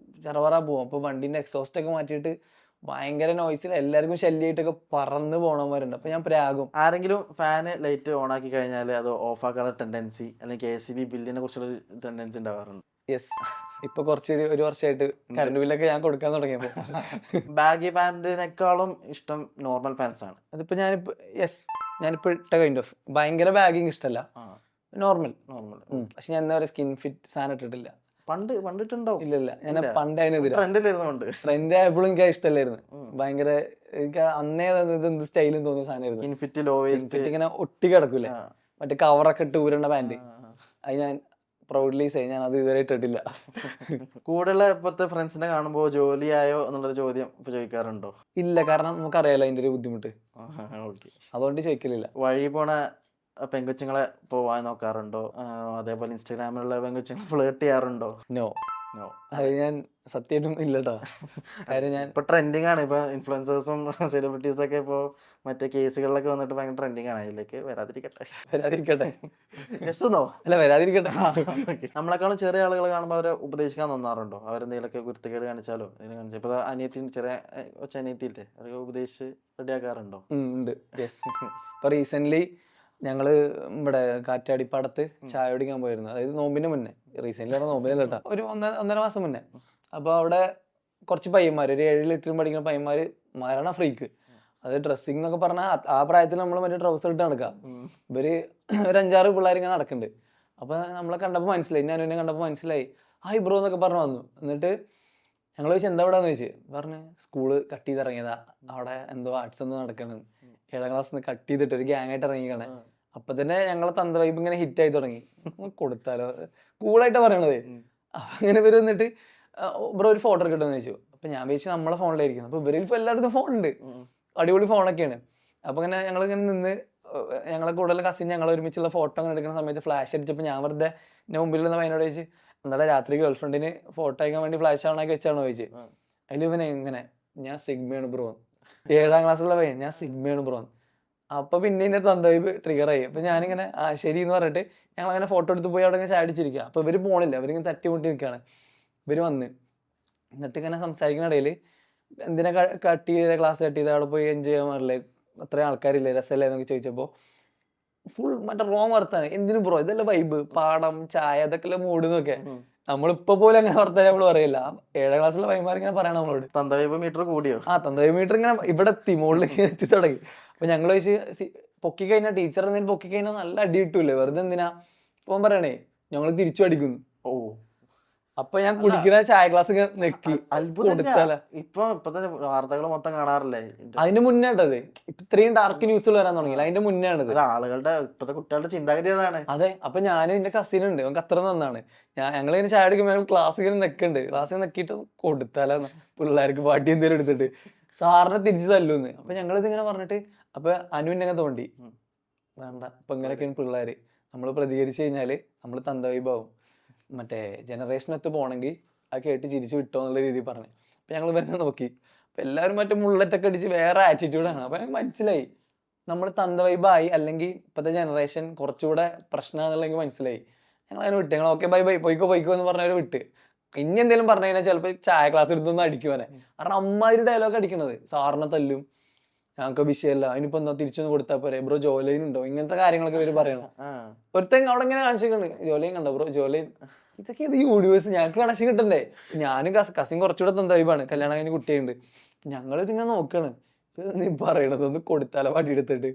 ചറവറ പോകും. അപ്പോൾ വണ്ടീൻ്റെ എക്സോസ്റ്റ് ഒക്കെ മാറ്റിയിട്ട് ഭയങ്കര നോയ്സിൽ എല്ലാവർക്കും ശല്യമായിട്ടൊക്കെ പറന്ന് പോണവന്മാരുണ്ട്. അപ്പോൾ ഞാൻ പ്രാകും. ആരെങ്കിലും ഫാന് ലൈറ്റ് ഓൺ ആക്കി കഴിഞ്ഞാൽ അത് ഓഫ് ആക്കാനുള്ള ടെൻഡൻസി അല്ലെങ്കിൽ KCB ബില്ലിനെ കുറിച്ചുള്ള ടെൻഡൻസി ഉണ്ടാവാറുണ്ട്. യെസ്, ഇപ്പൊ ഒരു വർഷമായിട്ട് കറണ്ട് ബില്ലൊക്കെ ഞാൻ കൊടുക്കാൻ തുടങ്ങിയപ്പോൾ ബാഗി പാന്റിനേക്കാളും ഇഷ്ടം നോർമൽ പാൻസ് ആണ്. അതിപ്പോ ഞാനിപ്പോ ഇട്ട കൈൻഡ് ഓഫ് ഭയങ്കര ബാഗിങ് ഇഷ്ടമല്ല, നോർമൽ. നോർമൽ. പക്ഷെ ഞാൻ എന്താ പറയുക, സ്കിൻ ഫിറ്റ് സാധനം ഇട്ടിട്ടില്ല. പണ്ടിട്ടുണ്ടാവും. ഇല്ല, ഞാൻ പണ്ട് അതിനെതിരെ ട്രെൻഡിലിരുന്നുണ്ട്. ട്രെൻഡ് ആയപ്പോഴും എനിക്ക് അത് ഇഷ്ടമല്ലായിരുന്നു. ഭയങ്കര എനിക്ക് അന്നേ എന്ത് സ്റ്റൈലും തോന്നിയ സാധനമായിരുന്നു. ഇൻഫിറ്റ് ലോ ഫിറ്റ് ഇങ്ങനെ ഒട്ടി കിടക്കൂലേ, മറ്റേ കവറൊക്കെ ഇട്ട് ഊരേണ്ട പാന്റ്. അത് ഞാൻ പ്രൗഡ്ലി സേ ഞാൻ അത് ഇതുവരെ ഇട്ടിട്ടില്ല. കൂടെയുള്ള ഇപ്പോഴത്തെ ഫ്രണ്ട്സിനെ കാണുമ്പോൾ ജോലിയായോ എന്നുള്ളൊരു ചോദ്യം ഇപ്പൊ ചോദിക്കാറുണ്ടോ? ഇല്ല, കാരണം നമുക്കറിയാലോ അതിന്റെ ഒരു ബുദ്ധിമുട്ട്, ഓക്കെ. അതുകൊണ്ട് ചോദിക്കലില്ല. വഴി പോണ പെങ്കൊച്ചുങ്ങളെ പോവാൻ നോക്കാറുണ്ടോ? അതേപോലെ ഇൻസ്റ്റാഗ്രാമിലുള്ള പെങ്കൊച്ചുങ്ങളെ ഫ്ലേർട്ട് ചെയ്യാറുണ്ടോ? No, no. അത് ഞാൻ സത്യമായിട്ടും ഇല്ലട്ടോ. കാര്യം ഞാൻ ഇപ്പൊ ട്രെൻഡിങ് ആണ്. ഇപ്പൊ ഇൻഫ്ലുവൻസേഴ്സും സെലിബ്രിറ്റീസ് ഒക്കെ ഇപ്പൊ മറ്റേ കേസുകളിലൊക്കെ വന്നിട്ട് ഭയങ്കര ട്രെൻഡിങ് ആണ്. അതിലേക്ക് വരാതിരിക്കട്ടെ. അല്ല വരാതിരിക്കട്ടെ. നമ്മളെക്കാളും ചെറിയ ആളുകളെ കാണുമ്പോൾ അവരെ ഉപദേശിക്കാൻ തോന്നാറുണ്ടോ? അവരെന്തെങ്കിലുമൊക്കെ കുരുത്തക്കേട് കാണിച്ചാലോ ഇപ്പൊ അനിയത്തിന് ചെറിയ അനിയത്തിയില്ലേ, അവർക്ക് ഉപദേശിച്ച് റെഡിയാക്കാറുണ്ടോ? ഉണ്ട്. യെസ്, ഇപ്പൊ റീസെന്റ് ഞങ്ങള് ഇവിടെ കാറ്റാടിപ്പാടത്ത് ചായ കുടിക്കാൻ പോയിരുന്നു. അതായത് നോമ്പിന് മുന്നേ, റീസെന്റ് നോമ്പിനല്ല കേട്ടോ, ഒരു ഒന്നര മാസം മുന്നേ. അപ്പോൾ അവിടെ കുറച്ച് പയ്യന്മാർ, ഒരു 7 ലിറ്ററും പഠിക്കുന്ന പയ്യന്മാർ, മരണ ഫ്രീക്ക്. അത് ഡ്രസ്സിങ് എന്നൊക്കെ പറഞ്ഞാൽ ആ പ്രായത്തിൽ നമ്മൾ മറ്റേ ട്രൗസർ ഇട്ട് നടക്കുക. ഇവര് ഒരു 5-6 പിള്ളേർ ഇങ്ങനെ നടക്കുന്നുണ്ട്. അപ്പൊ നമ്മളെ കണ്ടപ്പോൾ മനസ്സിലായി, ഞാൻ എന്നെ കണ്ടപ്പോൾ മനസ്സിലായി, ഹായ് ബ്രോ എന്നൊക്കെ പറഞ്ഞു വന്നു. എന്നിട്ട് ഞങ്ങൾ ചോദിച്ചു എന്താ ഇവിടെ ചോദിച്ചു. പറഞ്ഞ് സ്കൂള് കട്ട് ചെയ്തിറങ്ങിയതാ, അവിടെ എന്തോ ആർട്സ് എന്തോ നടക്കണം, 7ാം ക്ലാസ്സിൽ കട്ട് ചെയ്തിട്ട് ഒരു ഗ്യാങ് ആയിട്ട് ഇറങ്ങിക്കാണ്. അപ്പൊ തന്നെ ഞങ്ങളെ തന്ത വൈബ് ഇങ്ങനെ ഹിറ്റ് ആയി തുടങ്ങി. കൊടുത്താലോ, കൂളായിട്ടാ പറയണത്. അപ്പൊ അങ്ങനെ ഇവര് വന്നിട്ട് ബ്രോ ഒരു ഫോട്ടോ എടുക്കട്ടെന്ന് ചോദിച്ചു. അപ്പൊ ഞാൻ വിചാരിച്ചു നമ്മളെ ഫോണിലായിരിക്കും. അപ്പൊ ഇവരിൽ ഇപ്പൊ എല്ലായിടത്തും ഫോണുണ്ട്, അടിപൊളി ഫോണൊക്കെയാണ്. അപ്പൊ ഞങ്ങൾ ഇങ്ങനെ നിന്ന്, ഞങ്ങളെ കൂടുതൽ കസിൻ ഞങ്ങൾ ഒരുമിച്ചുള്ള ഫോട്ടോ അങ്ങനെ എടുക്കുന്ന സമയത്ത് ഫ്ലാഷ് അടിച്ചപ്പോൾ ഞാൻ വെറുതെ എൻ്റെ മുമ്പിൽ നിന്ന് പയ്യനോട് ചോദിച്ചു, എന്നാലും രാത്രി ഗേൾഫ്രണ്ടിന് ഫോട്ടോ അയക്കാൻ വേണ്ടി ഫ്ലാഷ് ആവണൊക്കെ വെച്ചാണോ ചോദിച്ചു. അതിൽ ഇവനെ എങ്ങനെ, ഞാൻ സിഗ്മയാണ് ബ്രോ, 7ാം ക്ലാസ്സിലുള്ള പയ്യൻ, ഞാൻ സിഗ്മയാണ് ബ്രോ. അപ്പൊ പിന്നെ എൻ്റെ തന്തവൈബ് ട്രിഗർ ആയി. അപ്പൊ ഞാനിങ്ങനെ ശരി എന്ന് പറഞ്ഞിട്ട് ഞങ്ങൾ അങ്ങനെ ഫോട്ടോ എടുത്ത് പോയി അവിടെ ഇങ്ങനെ ചാടിച്ചിരിക്കുക. അപ്പൊ ഇവര് പോണില്ല, അവരിങ്ങനെ തട്ടിമുട്ടി നിൽക്കുകയാണ്. ഇവര് വന്ന് എന്നിട്ട് ഇങ്ങനെ സംസാരിക്കുന്ന ഇടയിൽ എന്തിനാ കട്ട് ചെയ്ത, ക്ലാസ് കട്ട് ചെയ്ത് അവിടെ പോയി എൻജോയ് ചെയ്യാൻ പാടില്ലേ, അത്രയും ആൾക്കാരില്ലേ, രസമല്ലേ എന്നൊക്കെ ചോദിച്ചപ്പോൾ ഫുൾ മറ്റേ റോങ് വർത്താണ്. എന്തിനു ബ്രോ, ഇതല്ല വൈബ്, പാടം ചായ അതൊക്കെ മൂഡ് എന്നൊക്കെ. നമ്മളിപ്പോ പോലും അങ്ങനെ വർത്താനം നമ്മൾ പറയില്ല. 7ാം ക്ലാസ്സിലെ പയ്യന്മാർ ഇങ്ങനെ പറയണം നമ്മളോട്. തന്തവൈബ് മീറ്റർ കൂടിയോ? തന്തവൈബ് മീറ്റർ ഇങ്ങനെ ഇവിടെ എത്തി, മുകളിലേക്ക് എത്തി തുടങ്ങി. അപ്പൊ ഞങ്ങൾ ചോദിച്ച് പൊക്കി കഴിഞ്ഞാൽ, ടീച്ചർ എന്തെങ്കിലും പൊക്കി കഴിഞ്ഞാൽ നല്ല അടി കിട്ടൂലേ, വെറുതെ എന്തിനാ. ഇപ്പൊ പറയണേ ഞങ്ങൾ തിരിച്ചു അടിക്കുന്നു. ഓ, അപ്പൊ ഞാൻ കുടിക്കുന്ന ചായ ഗ്ലാസ് നെക്കി അത്ഭുതം. ഇപ്പത്തെ വാർത്തകൾ മൊത്തം കാണാറില്ലേ? അതിന് മുന്നേ ഉണ്ടത്. ഇത്രയും ഡാർക്ക് ന്യൂസുകൾ വരാൻ തുടങ്ങിയില്ല, അതിന്റെ മുന്നേ ആണത്. ആളുകളുടെ ഇപ്പത്തെ കുട്ടികളുടെ ചിന്താഗതി അതാണ്. അതെ, അപ്പൊ ഞാൻ എന്റെ കസിൻ ഉണ്ട്, നമുക്ക് അത്ര നന്നാണ്. ഞങ്ങളിങ്ങനെ ചായ അടിക്കുമ്പോൾ ഞങ്ങൾ ക്ലാസ് ഇങ്ങനെ നെക്കുണ്ട്, ക്ലാസ്സിൽ നെക്കിയിട്ട് കൊടുത്താലോ പിള്ളേർക്ക് പാട്ടി എന്തെങ്കിലും എടുത്തിട്ട് സാറിനെ തിരിച്ചു തല്ലൂന്ന്. അപ്പൊ ഞങ്ങളിത് ഇങ്ങനെ പറഞ്ഞിട്ട്, അപ്പൊ അനുവിനെ തോണ്ടി വേണ്ട, അപ്പൊ ഇങ്ങനെയൊക്കെയാണ് പിള്ളേര്. നമ്മൾ പ്രതികരിച്ചു കഴിഞ്ഞാല് നമ്മൾ തന്തവൈബാവും. മറ്റേ ജനറേഷനൊത്ത് പോകണമെങ്കിൽ അത് കേട്ട് ചിരിച്ചു വിട്ടോ എന്നുള്ള രീതിയിൽ പറഞ്ഞു. അപ്പം ഞങ്ങൾ വരുന്ന നോക്കി, അപ്പം എല്ലാവരും മറ്റേ മുള്ളറ്റൊക്കെ അടിച്ച് വേറെ ആറ്റിറ്റ്യൂഡാണ്. അപ്പം ഞങ്ങൾക്ക് മനസ്സിലായി നമ്മൾ തന്തവൈബായി, അല്ലെങ്കിൽ ഇപ്പോഴത്തെ ജനറേഷൻ കുറച്ചുകൂടെ പ്രശ്നമാണെന്നുള്ളെങ്കിൽ മനസ്സിലായി. ഞങ്ങൾ അതിനെ വിട്ട്, ഞങ്ങൾ ഓക്കെ ബൈ പോയിക്കോ എന്ന് പറഞ്ഞവരെ വിട്ട്. ഇനി എന്തെങ്കിലും പറഞ്ഞു കഴിഞ്ഞാൽ ചിലപ്പോൾ ചായ ക്ലാസ് എടുത്തൊന്നും അടിക്കുവാനെ. കാരണം അമ്മാതിരി ഡയലോഗ് അടിക്കണത്, സാറിനെ തല്ലും, ഞങ്ങൾക്ക് വിഷയമല്ല, അതിനിപ്പോ എന്താ തിരിച്ചൊന്ന് കൊടുത്താൽ പോരെ, ബ്രോ ജോലൈൻ ഉണ്ടോ, ഇങ്ങനത്തെ കാര്യങ്ങളൊക്കെ ഇവര് പറയണം. ഒരുത്തൻ അവിടെ ഇങ്ങനെ കാണിച്ചിട്ടുണ്ട്, ജോലൈൻ കണ്ടോ ബ്രോ, ജോലൈൻ, ഇതൊക്കെ ഇത് യൂണിവേഴ്സ്, ഞങ്ങൾക്ക് കണക്ഷൻ കിട്ടണ്ടേ. ഞാനും കസിൻ കുറച്ചുകൂടെ തന്തവൈബാണ്, കല്യാണം കഴിഞ്ഞ് കുട്ടിയുണ്ട്. ഞങ്ങളിതിങ്ങനെ നോക്കാണ്, നീ പറയണതൊന്ന് കൊടുത്താലോ വടി എടുത്തിട്ട്.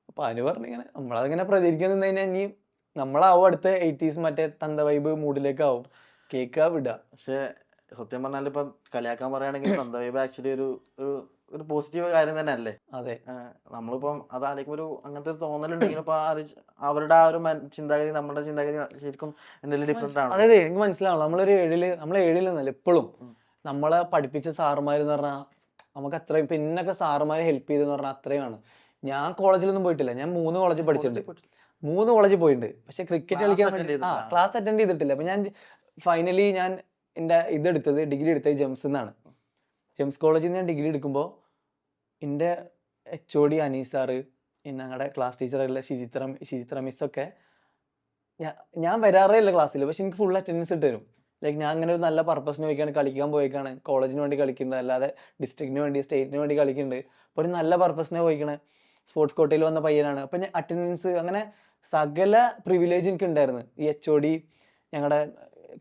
അപ്പൊ അതിന് പറഞ്ഞിങ്ങനെ നമ്മളതിങ്ങനെ പ്രതികരിക്കാൻ നിന്ന് കഴിഞ്ഞാൽ ഇനി നമ്മളാവും അടുത്ത 80s മറ്റേ തന്തവൈബ് മൂഡിലേക്കാവും, കേൾക്കാ വിടുക. പക്ഷെ സത്യം പറഞ്ഞാൽ ഇപ്പൊ കളിയാക്കാൻ പറയുകയാണെങ്കിൽ തന്തവൈബ് ആക്ച്വലി ഒരു ഒരു പോസിറ്റീവ് കാര്യം തന്നെ അല്ലേ? അതെ. നമ്മളിപ്പം അത് ആലോചിക്കുമ്പോൾ ഒരു അങ്ങനത്തെ ഒരു തോന്നലുണ്ടെങ്കിലും ഇപ്പൊ അവരുടെ ആ ഒരു ചിന്താഗതി നമ്മുടെ ചിന്താഗതി ശരിക്കും എന്തെങ്കിലും ഡിഫറെന്റ് ആണല്ലോ. അതായത് എനിക്ക് മനസ്സിലാവണം, നമ്മളെ ഏഴിലെന്നല്ല എപ്പോഴും നമ്മളെ പഠിപ്പിച്ച സാറുമാരെന്ന് പറഞ്ഞാൽ നമുക്ക് അത്രയും, പിന്നൊക്കെ സാറുമാരെ ഹെൽപ്പ് ചെയ്തെന്ന് പറഞ്ഞാൽ അത്രയുമാണ്. ഞാൻ കോളേജിലൊന്നും പോയിട്ടില്ല, ഞാൻ 3 കോളേജിൽ പഠിച്ചിട്ടുണ്ട്, 3 കോളേജിൽ പോയിട്ടുണ്ട്. പക്ഷെ ക്രിക്കറ്റ് കളിക്കാൻ വേണ്ടി ക്ലാസ് അറ്റൻഡ് ചെയ്തിട്ടില്ല. അപ്പൊ ഞാൻ ഫൈനലി ഞാൻ എൻ്റെ ഡിഗ്രി എടുത്തത് ജെംസ് എന്നാണ്. ജെംസ് കോളേജിൽ നിന്ന് ഞാൻ ഡിഗ്രി എടുക്കുമ്പോൾ എൻ്റെ HOD അനീസ് സാറ്, ഞങ്ങളുടെ ക്ലാസ് ടീച്ചറായിട്ടുള്ള ശിചിത്ര മിസ്സൊക്കെ ഞാൻ വരാറേ ഇല്ല ക്ലാസ്സിൽ, പക്ഷെ എനിക്ക് ഫുൾ അറ്റൻഡൻസ് ഇട്ട് തരും. ലൈക്ക് ഞാൻ അങ്ങനെ ഒരു നല്ല പർപ്പസിന് പോയിക്കാണ്, കളിക്കാൻ പോയിക്കാണ്, കോളേജിന് വേണ്ടി കളിക്കുന്നുണ്ട്, അല്ലാതെ ഡിസ്ട്രിക്റ്റിന് വേണ്ടി സ്റ്റേറ്റിന് വേണ്ടി കളിക്കുന്നുണ്ട്. അപ്പോൾ ഒരു നല്ല പർപ്പസിനെ പോയിക്കണേ, സ്പോർട്സ് കോട്ടയിൽ വന്ന പയ്യനാണ്. അപ്പം ഞാൻ അറ്റൻഡൻസ് അങ്ങനെ സകല പ്രിവിലേജ് എനിക്ക് ഉണ്ടായിരുന്നു. ഈ HOD, ഞങ്ങളുടെ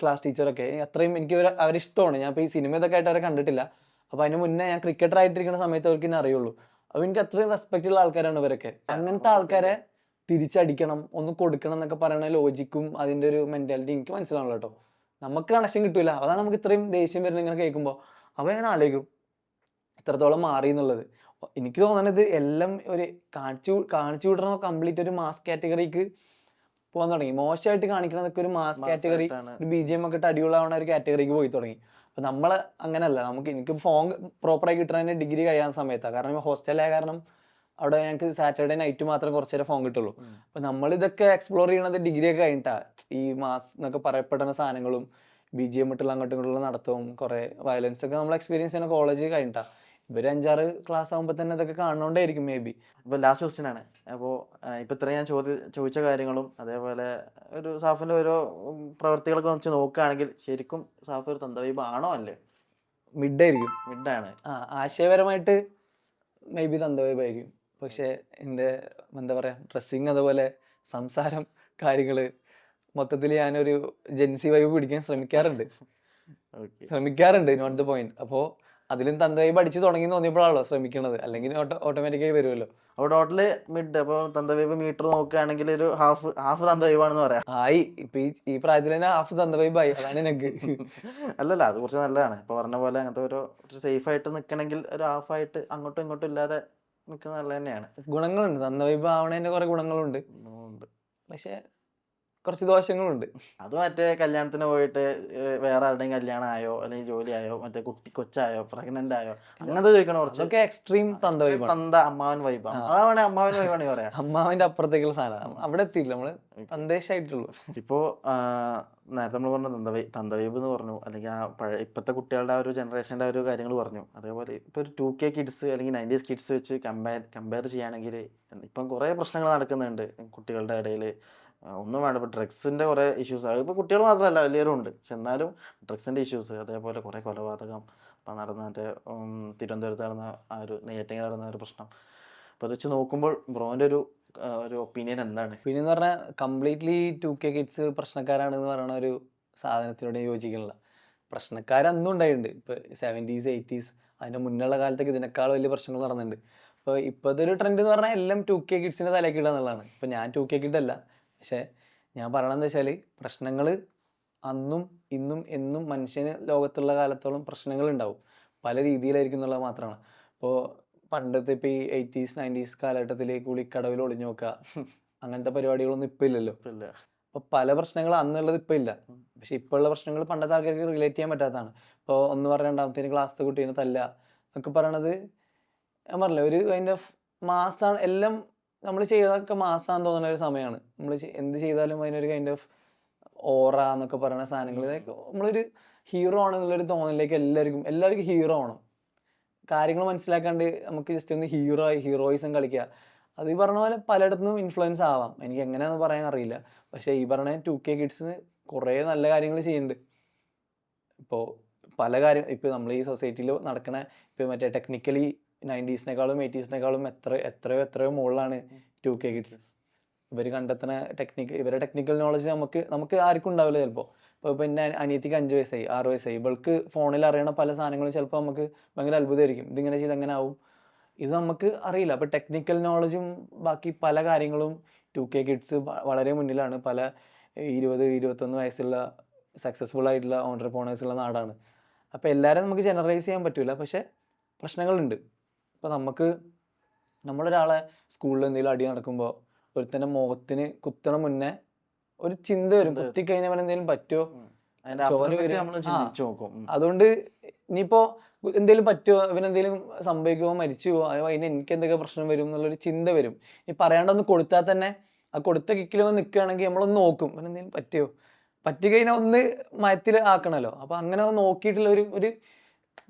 ക്ലാസ് ടീച്ചറൊക്കെ അത്രയും എനിക്ക് അവരിഷ്ടമാണ്. ഞാൻ ഇപ്പോൾ ഈ സിനിമ ഇതൊക്കെ ആയിട്ട് അവരെ കണ്ടിട്ടില്ല. അപ്പോൾ അതിന് മുന്നേ ഞാൻ ക്രിക്കറ്റർ ആയിട്ടിരിക്കുന്ന സമയത്ത് അവർക്ക് എന്നെ അറിയുള്ളൂ. അപ്പോൾ എനിക്ക് അത്രയും റെസ്പെക്റ്റ് ഉള്ള ആൾക്കാരാണ് ഇവരൊക്കെ. അങ്ങനത്തെ ആൾക്കാരെ തിരിച്ചടിക്കണം, ഒന്ന് കൊടുക്കണം എന്നൊക്കെ പറയുന്ന ലോജിക്കും അതിൻ്റെ ഒരു മെൻറ്റാലിറ്റി എനിക്ക് മനസ്സിലാവണം കേട്ടോ. നമുക്ക് കണക്ഷൻ കിട്ടൂല, അതാണ് നമുക്ക് ഇത്രയും ദേഷ്യം വരുന്നത് ഇങ്ങനെ കേൾക്കുമ്പോൾ. അപ്പോൾ ഞാൻ ആലോചിക്കും ഇത്രത്തോളം മാറി എന്നുള്ളത്. എനിക്ക് തോന്നുന്നത് എല്ലാം ഒരു കാണിച്ചു വിടണ കംപ്ലീറ്റ് ഒരു മാസ് കാറ്റഗറിക്ക് പോകാൻ തുടങ്ങി. മോശമായിട്ട് കാണിക്കണതൊക്കെ ഒരു മാസ് കാറ്റഗറി, ഒരു BGM ഒക്കെ ഇട്ട് അടിപൊളിയാവണ ഒരു കാറ്റഗറിക്ക് പോയി തുടങ്ങി. അപ്പം നമ്മൾ അങ്ങനെയല്ല, എനിക്ക് ഫോൺ പ്രോപ്പറായി കിട്ടണതിന് ഡിഗ്രി കഴിയാൻ സമയത്താണ്. കാരണം ഹോസ്റ്റലായ കാരണം അവിടെ ഞങ്ങൾക്ക് സാറ്റർഡേ നൈറ്റ് മാത്രം കുറച്ച് നേരം ഫോൺ കിട്ടുള്ളൂ. അപ്പം നമ്മളിതൊക്കെ എക്സ്പ്ലോർ ചെയ്യണത് ഡിഗ്രി ഒക്കെ കഴിഞ്ഞിട്ടാണ്. ഈ മാസ് എന്നൊക്കെ പറയപ്പെടുന്ന സാധനങ്ങളും BGM ഇട്ടുള്ള അങ്ങോട്ടും ഇങ്ങോട്ടുള്ള നടത്തവും കുറേ വയലൻസ് ഒക്കെ നമ്മൾ എക്സ്പീരിയൻസ് ചെയ്യുന്ന കോളേജ് കഴിഞ്ഞിട്ടാണ്. ഇവർ 5-6 ക്ലാസ് ആകുമ്പോൾ തന്നെ ഇതൊക്കെ കാണുന്നോണ്ടായിരിക്കും മേ ബി. ഇപ്പോൾ ലാസ്റ്റ് ക്വസ്റ്റ്യൻ ആണ്. അപ്പോൾ ഇപ്പം ഇത്രയും ഞാൻ ചോദിച്ച കാര്യങ്ങളും അതേപോലെ ഒരു സാഫിൻ്റെ ഓരോ പ്രവർത്തികളൊക്കെ വെച്ച് നോക്കുകയാണെങ്കിൽ ശരിക്കും സാഫ് ഒരു തന്തവൈബ് ആണോ അല്ലേ? മിഡായിരിക്കും. മിഡാണ്. ആശയപരമായിട്ട് മേ ബി തന്തവൈബായിരിക്കും. പക്ഷേ എൻ്റെ എന്താ പറയുക, ഡ്രസ്സിങ് അതുപോലെ സംസാരം കാര്യങ്ങൾ മൊത്തത്തിൽ ഞാനൊരു ജെൻസി വൈബ് പിടിക്കാൻ ശ്രമിക്കാറുണ്ട് നോട്ട് ദ പോയിന്റ്. അപ്പോൾ അതിലും തന്തവൈബ് അടിച്ച് തുടങ്ങി തോന്നിയപ്പോഴാണല്ലോ ശ്രമിക്കണത്, അല്ലെങ്കിൽ ഓട്ടോമാറ്റിക്കായി വരുമല്ലോ. അപ്പോൾ ടോട്ടല് മിഡ്. അപ്പോൾ തന്തവൈബ് മീറ്റർ നോക്കുകയാണെങ്കിൽ ഒരു ഹാഫ് തന്തവൈബാണെന്ന് പറയാം. ആയി, ഇപ്പൊ ഈ പ്രായത്തിൽ തന്നെ ഹാഫ് തന്തവൈബായി, അതാണ് എനിക്ക്. അല്ലല്ല, അത് കുറച്ച് നല്ലതാണ്. ഇപ്പോൾ പറഞ്ഞ പോലെ അങ്ങനത്തെ ഒരു സേഫായിട്ട് നിൽക്കണമെങ്കിൽ ഒരു ഹാഫായിട്ട് അങ്ങോട്ടും ഇങ്ങോട്ടും ഇല്ലാതെ നിൽക്കുന്നത് നല്ല തന്നെയാണ്. ഗുണങ്ങളുണ്ട്, തന്തവൈബ് ആവണതിൻ്റെ കുറേ ഗുണങ്ങളുണ്ട്, പക്ഷെ കുറച്ച് ദോഷങ്ങളുണ്ട്. അത് മറ്റേ കല്യാണത്തിന് പോയിട്ട് വേറെ ആരുടെയും കല്യാണം ആയോ അല്ലെങ്കിൽ ജോലി ആയോ മറ്റേ കൊച്ചായോ പ്രഗ്നന്റ് ആയോ അങ്ങനത്തെ ചോദിക്കണം. കുറച്ചൊക്കെ എക്സ്ട്രീം അമ്മാവൻ വൈബാണ്. അതാണ് അമ്മാവൻ വൈബാണ് പറയാ. അമ്മാവന്റെ അപ്പുറത്തേക്കുള്ള സാധനം അവിടെ എത്തിയില്ല, നമ്മള് തന്തേശായിട്ടുള്ളൂ. ഇപ്പോ നേരത്തെ നമ്മൾ പറഞ്ഞു തന്തവൈബ് എന്ന് പറഞ്ഞു, അല്ലെങ്കിൽ ആ ഇപ്പോഴത്തെ കുട്ടികളുടെ ആ ഒരു ജനറേഷൻ്റെ ആ ഒരു കാര്യങ്ങൾ പറഞ്ഞു. അതേപോലെ ഇപ്പോൾ ഒരു 2K കിഡ്സ് അല്ലെങ്കിൽ 90s കിഡ്സ് വെച്ച് കമ്പയർ ചെയ്യുകയാണെങ്കിൽ ഇപ്പം കുറേ പ്രശ്നങ്ങൾ നടക്കുന്നുണ്ട് കുട്ടികളുടെ ഇടയിൽ. ഒന്നും വേണ്ട, ഇപ്പോൾ ഡ്രഗ്സിൻ്റെ കുറേ ഇഷ്യൂസ്, അതിപ്പോൾ കുട്ടികൾ മാത്രമല്ല വലിയവരും ഉണ്ട്. പക്ഷെ എന്നാലും ഡ്രഗ്സിൻ്റെ ഇഷ്യൂസ്, അതേപോലെ കുറേ കൊലപാതകം ഇപ്പം നടന്ന മറ്റേ തിരുവനന്തപുരത്ത് നടന്ന ആ ഒരു നെയ്യാറ്റിൻകര നടന്ന ഒരു പ്രശ്നം. അപ്പോൾ അത് വെച്ച് നോക്കുമ്പോൾ ബ്രോൻ്റെ ഒരു ഒപ്പീനിയൻ എന്താണ്? പിന്നെ എന്ന് പറഞ്ഞാൽ കംപ്ലീറ്റ്ലി 2K കിഡ്സ് പ്രശ്നക്കാരാണെന്ന് പറയുന്ന ഒരു സാധനത്തിനോട് യോജിക്കുന്നില്ല. പ്രശ്നക്കാരന്നും ഉണ്ടായിട്ടുണ്ട്. ഇപ്പോൾ 70s 80s അതിൻ്റെ മുന്നുള്ള കാലത്തൊക്കെ ഇതിനേക്കാൾ വലിയ പ്രശ്നങ്ങൾ നടന്നിട്ടുണ്ട്. അപ്പോൾ ഇപ്പോഴത്തെ ഒരു ട്രെൻഡ് എന്ന് പറഞ്ഞാൽ എല്ലാം 2K കിഡ്സിൻ്റെ തലയ്ക്ക് ഇടുക എന്നുള്ളതാണ്. ഇപ്പോൾ ഞാൻ 2K കിഡ് അല്ല, പക്ഷേ ഞാൻ പറയണതെന്ന് വെച്ചാൽ പ്രശ്നങ്ങൾ അന്നും ഇന്നും എന്നും മനുഷ്യന് ലോകത്തുള്ള കാലത്തോളം പ്രശ്നങ്ങൾ ഉണ്ടാവും, പല രീതിയിലായിരിക്കും എന്നുള്ളത് മാത്രമാണ്. ഇപ്പോൾ പണ്ടത്തെ ഇപ്പോൾ ഈ 80s 90s കാലഘട്ടത്തിൽ കുളിക്കടവിൽ ഒളിഞ്ഞു നോക്കുക അങ്ങനത്തെ പരിപാടികളൊന്നും ഇപ്പം ഇല്ലല്ലോ. അപ്പോൾ പല പ്രശ്നങ്ങൾ അന്നുള്ളത് ഇപ്പം ഇല്ല. പക്ഷെ ഇപ്പോൾ ഉള്ള പ്രശ്നങ്ങൾ പണ്ടത്തെ ആൾക്കാർക്ക് റിലേറ്റ് ചെയ്യാൻ പറ്റാത്തതാണ്. ഇപ്പോൾ ഒന്ന് പറഞ്ഞ രണ്ടാമത്തേന് ക്ലാസ്സിലെ കുട്ടീനെ തല്ല എന്നൊക്കെ പറയണത് ഞാൻ പറഞ്ഞില്ല, ഒരു കൈൻഡ് ഓഫ് മാസാണ്. എല്ലാം നമ്മൾ ചെയ്തതൊക്കെ മാസാന്ന് തോന്നുന്ന ഒരു സമയമാണ്. നമ്മൾ എന്ത് ചെയ്താലും അതിനൊരു കൈൻഡ് ഓഫ് ഓറ എന്നൊക്കെ പറയുന്ന സാധനങ്ങൾ, നമ്മളൊരു ഹീറോ ആണെന്നുള്ളൊരു തോന്നലിലേക്ക് എല്ലാവർക്കും ഹീറോ ആവണം. കാര്യങ്ങൾ മനസ്സിലാക്കാണ്ട് നമുക്ക് ജസ്റ്റ് ഒന്ന് ഹീറോയിസം കളിക്കുക. അത് ഈ പറഞ്ഞ പോലെ പലയിടത്തുനിന്നും ഇൻഫ്ലുവൻസ് ആവാം, എനിക്ക് എങ്ങനെയാണെന്ന് പറയാൻ അറിയില്ല. പക്ഷേ ഈ പറഞ്ഞ 2K കിഡ്സിന് കുറേ നല്ല കാര്യങ്ങൾ ചെയ്യുന്നുണ്ട്. ഇപ്പോൾ പല കാര്യം ഇപ്പോൾ നമ്മൾ ഈ സൊസൈറ്റിയിൽ നടക്കണ ഇപ്പോൾ മറ്റേ ടെക്നിക്കലി 90s-നേക്കാളും 80s-നേക്കാളും എത്രയോ മുകളിലാണ് 2K കിഡ്സ്. ഇവർ കണ്ടെത്തുന്ന ഇവരുടെ ടെക്നിക്കൽ നോളജ് നമുക്ക് ആർക്കും ഉണ്ടാവില്ല ചിലപ്പോൾ. ഇപ്പോൾ എൻ്റെ അനിയത്തിക്ക് 5 വയസ്സായി 6 വയസ്സായി, ഇവൾക്ക് ഫോണിൽ അറിയണ പല സാധനങ്ങളും ചിലപ്പോൾ നമുക്ക് ഭയങ്കര അത്ഭുതമായിരിക്കും. ഇതിങ്ങനെ ചെയ്ത് എങ്ങനെ ആവും, ഇത് നമുക്ക് അറിയില്ല. അപ്പോൾ ടെക്നിക്കൽ നോളജും ബാക്കി പല കാര്യങ്ങളും 2K കിഡ്സ് വളരെ മുന്നിലാണ്. പല 20-21 വയസ്സുള്ള സക്സസ്ഫുൾ ആയിട്ടുള്ള ഓൺട്രപ്രണേഴ്സുള്ള നാടാണ്. അപ്പോൾ എല്ലാവരും നമുക്ക് ജനറലൈസ് ചെയ്യാൻ പറ്റില്ല, പക്ഷേ പ്രശ്നങ്ങളുണ്ട്. ഇപ്പം നമ്മളൊരാളെ സ്കൂളിൽ എന്തെങ്കിലും അടി നടക്കുമ്പോൾ ഒരുത്തൻ്റെ മുഖത്തിന് കുത്തണ മുന്നേ ഒരു ചിന്ത വരും, കുത്തിക്കഴിഞ്ഞാൽ അവൻ എന്തെങ്കിലും പറ്റുമോ, ചോര വരും. അതുകൊണ്ട് ഇനിയിപ്പോൾ എന്തെങ്കിലും പറ്റുമോ, ഇവനെന്തെങ്കിലും സംഭവിക്കുമോ, മരിച്ചു പോവോ, അതിന് എനിക്ക് എന്തൊക്കെ പ്രശ്നം വരും എന്നുള്ളൊരു ചിന്ത വരും. ഈ പറയാണ്ടൊന്ന് കൊടുത്താൽ തന്നെ ആ കൊടുത്ത കിക്കിൽ വന്ന് നിൽക്കുകയാണെങ്കിൽ നമ്മളൊന്ന് നോക്കും, ഇവനെന്തെങ്കിലും പറ്റുമോ, പറ്റിക്കഴിഞ്ഞാൽ ഒന്ന് മയത്തിൽ ആക്കണമല്ലോ. അപ്പോൾ അങ്ങനെ നോക്കിയിട്ടുള്ള ഒരു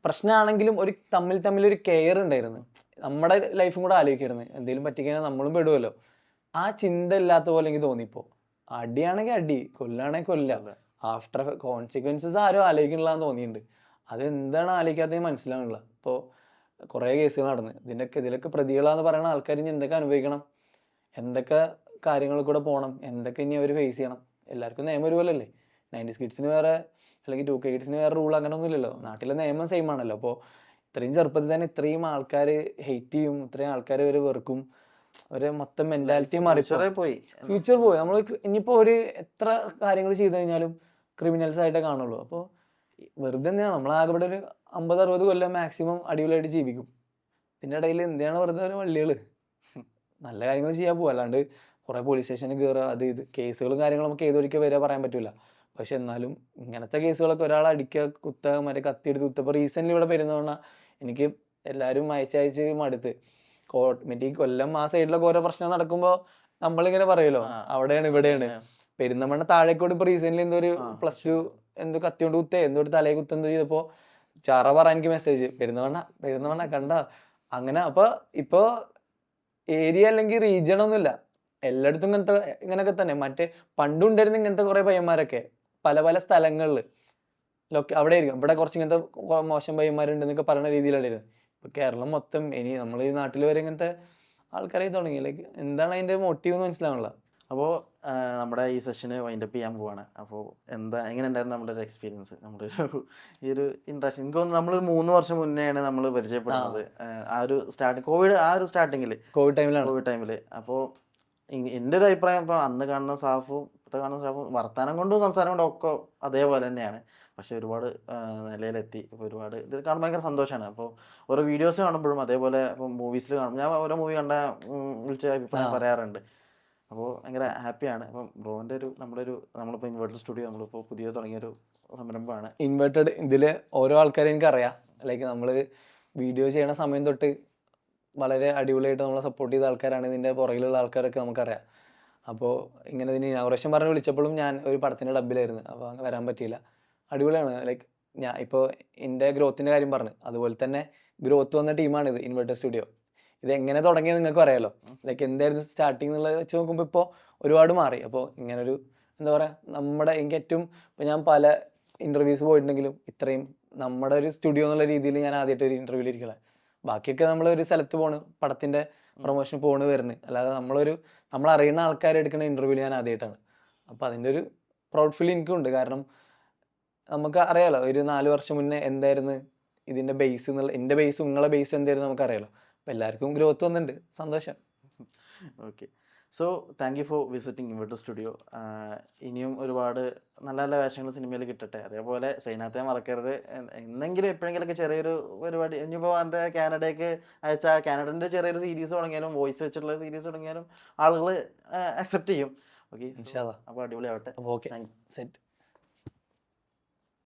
പ്രശ്നമാണെങ്കിലും ഒരു തമ്മിൽ ഒരു കെയർ ഉണ്ടായിരുന്നു. നമ്മുടെ ലൈഫും കൂടെ ആലോചിക്കായിരുന്നു, എന്തെങ്കിലും പറ്റിക്കഴിഞ്ഞാൽ നമ്മളും പെടുമല്ലോ. ആ ചിന്ത ഇല്ലാത്ത പോലെ എനിക്ക് തോന്നിപ്പോൾ. അടിയാണെങ്കിൽ അടി, കൊല്ലാണെങ്കിൽ കൊല്ല, ആഫ്റ്റർ കോൺസിക്വൻസസ് ആരും ആലോചിക്കണില്ലാന്ന് തോന്നിയിട്ടുണ്ട്. അതെന്താണ് ആലോചിക്കാത്തത് മനസ്സിലാവണില്ല. ഇപ്പോൾ കുറേ കേസുകൾ നടന്ന് ഇതിലൊക്കെ പ്രതികളാന്ന് പറയുന്ന ആൾക്കാർ ഇനി എന്തൊക്കെ അനുഭവിക്കണം, എന്തൊക്കെ കാര്യങ്ങളിൽ കൂടെ പോകണം, എന്തൊക്കെ ഇനി അവർ ഫേസ് ചെയ്യണം. എല്ലാവർക്കും നിയമം ഒരുപോലല്ലേ. 90s കിഡ്സിന് വേറെ അല്ലെങ്കിൽ 2K കിഡ്സിന് വേറെ റൂൾ അങ്ങനെ ഒന്നും ഇല്ലല്ലോ. നാട്ടിലെ നിയമം സെയിം ആണല്ലോ. അപ്പോൾ ഇത്രയും ചെറുപ്പത്തിൽ തന്നെ ഇത്രയും ആൾക്കാർ ഹെയ്റ്റ് ചെയ്യും, ഇത്രയും ആൾക്കാർ അവർ വെറുക്കും, ഒരു മൊത്തം മെന്റാലിറ്റി മാറി ഫ്യൂച്ചർ പോയി. നമ്മൾ ഇനിയിപ്പോൾ ഒരു എത്ര കാര്യങ്ങൾ ചെയ്തു കഴിഞ്ഞാലും ക്രിമിനൽസ് ആയിട്ടേ കാണുള്ളൂ. അപ്പോൾ വെറുതെ എന്തിനാണ് നമ്മളാകെ ഇവിടെ ഒരു 50-60 കൊല്ലം മാക്സിമം അടിപൊളിയായിട്ട് ജീവിക്കും. ഇതിൻ്റെ ഇടയിൽ എന്തിനാണ് വെറുതെ ഒരു വള്ളികൾ. നല്ല കാര്യങ്ങൾ ചെയ്യാൻ പോകും, അല്ലാണ്ട് കുറേ പോലീസ് സ്റ്റേഷനിൽ കയറുക, അത് ഇത് കേസുകളും കാര്യങ്ങളും നമുക്ക് ഏതൊരിക്കൽ വരെ പറയാൻ പറ്റില്ല. പക്ഷെ എന്നാലും ഇങ്ങനത്തെ കേസുകളൊക്കെ ഒരാളെ അടിക്കുക, കുത്തുക, മറ്റേ കത്തിയെടുത്ത് കുത്തുക. ഇപ്പോൾ റീസെൻ്റ്ലി ഇവിടെ പെരുന്നവണ്ണ എനിക്ക് എല്ലാവരും അയച്ചയച്ച് മടുത്ത്. മറ്റേ ഈ കൊല്ലം ആ സൈഡിലൊക്കെ ഓരോ പ്രശ്നം നടക്കുമ്പോൾ നമ്മളിങ്ങനെ പറയുമല്ലോ, അവിടെയാണ് ഇവിടെയാണ്. പെരുന്നമണ്ണ താഴേക്കോട് ഇപ്പോൾ റീസെൻ്റ്ലി എന്തോ ഒരു +2 എന്തോ കത്തിയോണ്ട് കുത്തേ എന്തോ ഒരു തലയെ കുത്തെന്തോ ചെയ്തപ്പോൾ ചറ പറ എനിക്ക് മെസ്സേജ്, പെരുന്നമണ്ണ കണ്ട അങ്ങനെ. അപ്പോൾ ഇപ്പോൾ ഏരിയ അല്ലെങ്കിൽ റീജിയൺ ഒന്നുമില്ല, എല്ലായിടത്തും ഇങ്ങനൊക്കെ തന്നെ. മറ്റേ പണ്ടുണ്ടായിരുന്ന ഇങ്ങനത്തെ കുറേ പയ്യന്മാരൊക്കെ പല പല സ്ഥലങ്ങളിൽ അവിടെ ആയിരിക്കും. ഇവിടെ കുറച്ച് ഇങ്ങനത്തെ മോശം പയ്യന്മാരുണ്ടെന്നൊക്കെ പറയുന്ന രീതിയിലായിരുന്നു. ഇപ്പോൾ കേരളം മൊത്തം ഇനി നമ്മൾ ഈ നാട്ടിൽ വരെ ഇങ്ങനത്തെ ആൾക്കാരായി തുടങ്ങി. ലൈക്ക് എന്താണ് അതിൻ്റെ മോട്ടീവ് എന്ന് മനസ്സിലാവണില്ല. അപ്പോൾ നമ്മുടെ ഈ സെഷന് വൈൻഡപ്പ് ചെയ്യാൻ പോവാണ്. അപ്പോൾ എങ്ങനെ ഉണ്ടായിരുന്നു നമ്മുടെ ഒരു എക്സ്പീരിയൻസ്, നമ്മുടെ ഈ ഒരു ഇൻട്രാക്ഷൻ? എനിക്ക് തോന്നുന്നു നമ്മളൊരു 3 വർഷം മുന്നെയാണ് നമ്മൾ പരിചയപ്പെടുന്നത്. ആ ഒരു സ്റ്റാർട്ടിങ്ങിൽ കോവിഡ് ടൈമിൽ. അപ്പോൾ എൻ്റെ ഒരു അഭിപ്രായം, ഇപ്പോൾ അന്ന് കാണുന്ന സ്റ്റാഫും ഇപ്പോഴത്തെ കാണുന്ന സ്റ്റാഫും വർത്തമാനം കൊണ്ടും സംസാരം കൊണ്ടും ഒക്കെ അതേപോലെ തന്നെയാണ്. പക്ഷെ ഒരുപാട് നിലയിലെത്തി. ഇപ്പോൾ ഒരുപാട് ഇത് കാണുമ്പോൾ ഭയങ്കര സന്തോഷമാണ്. അപ്പോൾ ഓരോ വീഡിയോസ് കാണുമ്പോഴും അതേപോലെ ഇപ്പോൾ മൂവീസിൽ കാണുമ്പോൾ ഞാൻ ഓരോ മൂവി വിളിച്ച അഭിപ്രായം പറയാറുണ്ട്. അപ്പോൾ ഭയങ്കര ഹാപ്പിയാണ്. അപ്പം ബ്രോൻ്റെ നമ്മളിപ്പോൾ ഇൻവേർട്ടഡ് സ്റ്റുഡിയോ നമ്മളിപ്പോൾ പുതിയ തുടങ്ങിയൊരു സംരംഭമാണ്. ഇൻവേർട്ടഡ് ഇതിൽ ഓരോ ആൾക്കാരെ എനിക്കറിയാം. ലൈക്ക് നമ്മൾ വീഡിയോ ചെയ്യണ സമയം തൊട്ട് വളരെ അടിപൊളിയായിട്ട് നമ്മളെ സപ്പോർട്ട് ചെയ്ത ആൾക്കാരാണ്. ഇതിൻ്റെ പുറകിലുള്ള ആൾക്കാരൊക്കെ നമുക്കറിയാം. അപ്പോൾ ഇങ്ങനെ ഇതിന് ഇനാഗുറേഷൻ പറഞ്ഞ് വിളിച്ചപ്പോഴും ഞാൻ ഒരു പടത്തിൻ്റെ ഡബ്ബിലായിരുന്നു, അപ്പോൾ അങ്ങ് വരാൻ പറ്റിയില്ല. അടിപൊളിയാണ്. ലൈക്ക് ഞാൻ ഇപ്പോൾ എൻ്റെ ഗ്രോത്തിൻ്റെ കാര്യം പറഞ്ഞു, അതുപോലെ തന്നെ ഗ്രോത്ത് വന്ന ടീമാണിത് ഇൻവേർട്ടഡ് സ്റ്റുഡിയോ. ഇത് എങ്ങനെ തുടങ്ങിയത് നിങ്ങൾക്ക് അറിയാലോ. ലൈക്ക് എന്തായിരുന്നു സ്റ്റാർട്ടിങ് എന്നുള്ളത് വെച്ച് നോക്കുമ്പോൾ ഇപ്പോൾ ഒരുപാട് മാറി. അപ്പോൾ ഇങ്ങനൊരു എന്താ പറയുക, എനിക്ക് ഏറ്റവും ഇപ്പോൾ ഞാൻ പല ഇൻ്റർവ്യൂസ് പോയിട്ടുണ്ടെങ്കിലും ഇത്രയും നമ്മുടെ ഒരു സ്റ്റുഡിയോ എന്നുള്ള രീതിയിൽ ഞാൻ ആദ്യമായിട്ട് ഒരു ഇൻ്റർവ്യൂവിൽ ഇരിക്കണം. ബാക്കിയൊക്കെ നമ്മളൊരു സ്ഥലത്ത് പോണ്, പടത്തിൻ്റെ പ്രൊമോഷൻ പോണ് വരുന്നത്, അല്ലാതെ നമ്മളറിയുന്ന ആൾക്കാരെ എടുക്കുന്ന ഇൻ്റർവ്യൂവിൽ ഞാൻ ആദ്യമായിട്ടാണ്. അപ്പോൾ അതിൻ്റെ ഒരു പ്രൗഡ് ഫീൽ എനിക്കുണ്ട്. കാരണം നമുക്ക് അറിയാലോ ഒരു 4 വർഷം മുന്നേ എന്തായിരുന്നു ഇതിൻ്റെ ബേസ് എന്നുള്ള, എൻ്റെ ബേസും നിങ്ങളെ ബേസും എന്തായിരുന്നു നമുക്കറിയാലോ. അപ്പോൾ എല്ലാവർക്കും ഗ്രോത്ത് വന്നിട്ടുണ്ട്, സന്തോഷം. Okay, so thank you for visiting inverted studio. ഇനിയും ഒരുപാട് നല്ല നല്ല വേഷങ്ങൾ സിനിമയിൽ കിട്ടട്ടെ. അതേപോലെ സൈനാത്തെ മറക്കരുത്. എന്നെങ്കിലും എപ്പോഴെങ്കിലുമൊക്കെ ചെറിയൊരു പരിപാടി, ഇനിയിപ്പോൾ എൻ്റെ കാനഡയ്ക്ക് കാനഡൻ്റെ ചെറിയൊരു സീരീസ് തുടങ്ങിയാലും, വോയിസ് വെച്ചിട്ടുള്ള സീരീസ് തുടങ്ങിയാലും ആളുകൾ അക്സെപ്റ്റ് ചെയ്യും. ഓക്കെ, ഇൻഷാ അല്ലാ. അപ്പോൾ അടിപൊളിയാവട്ടെ. Okay, set.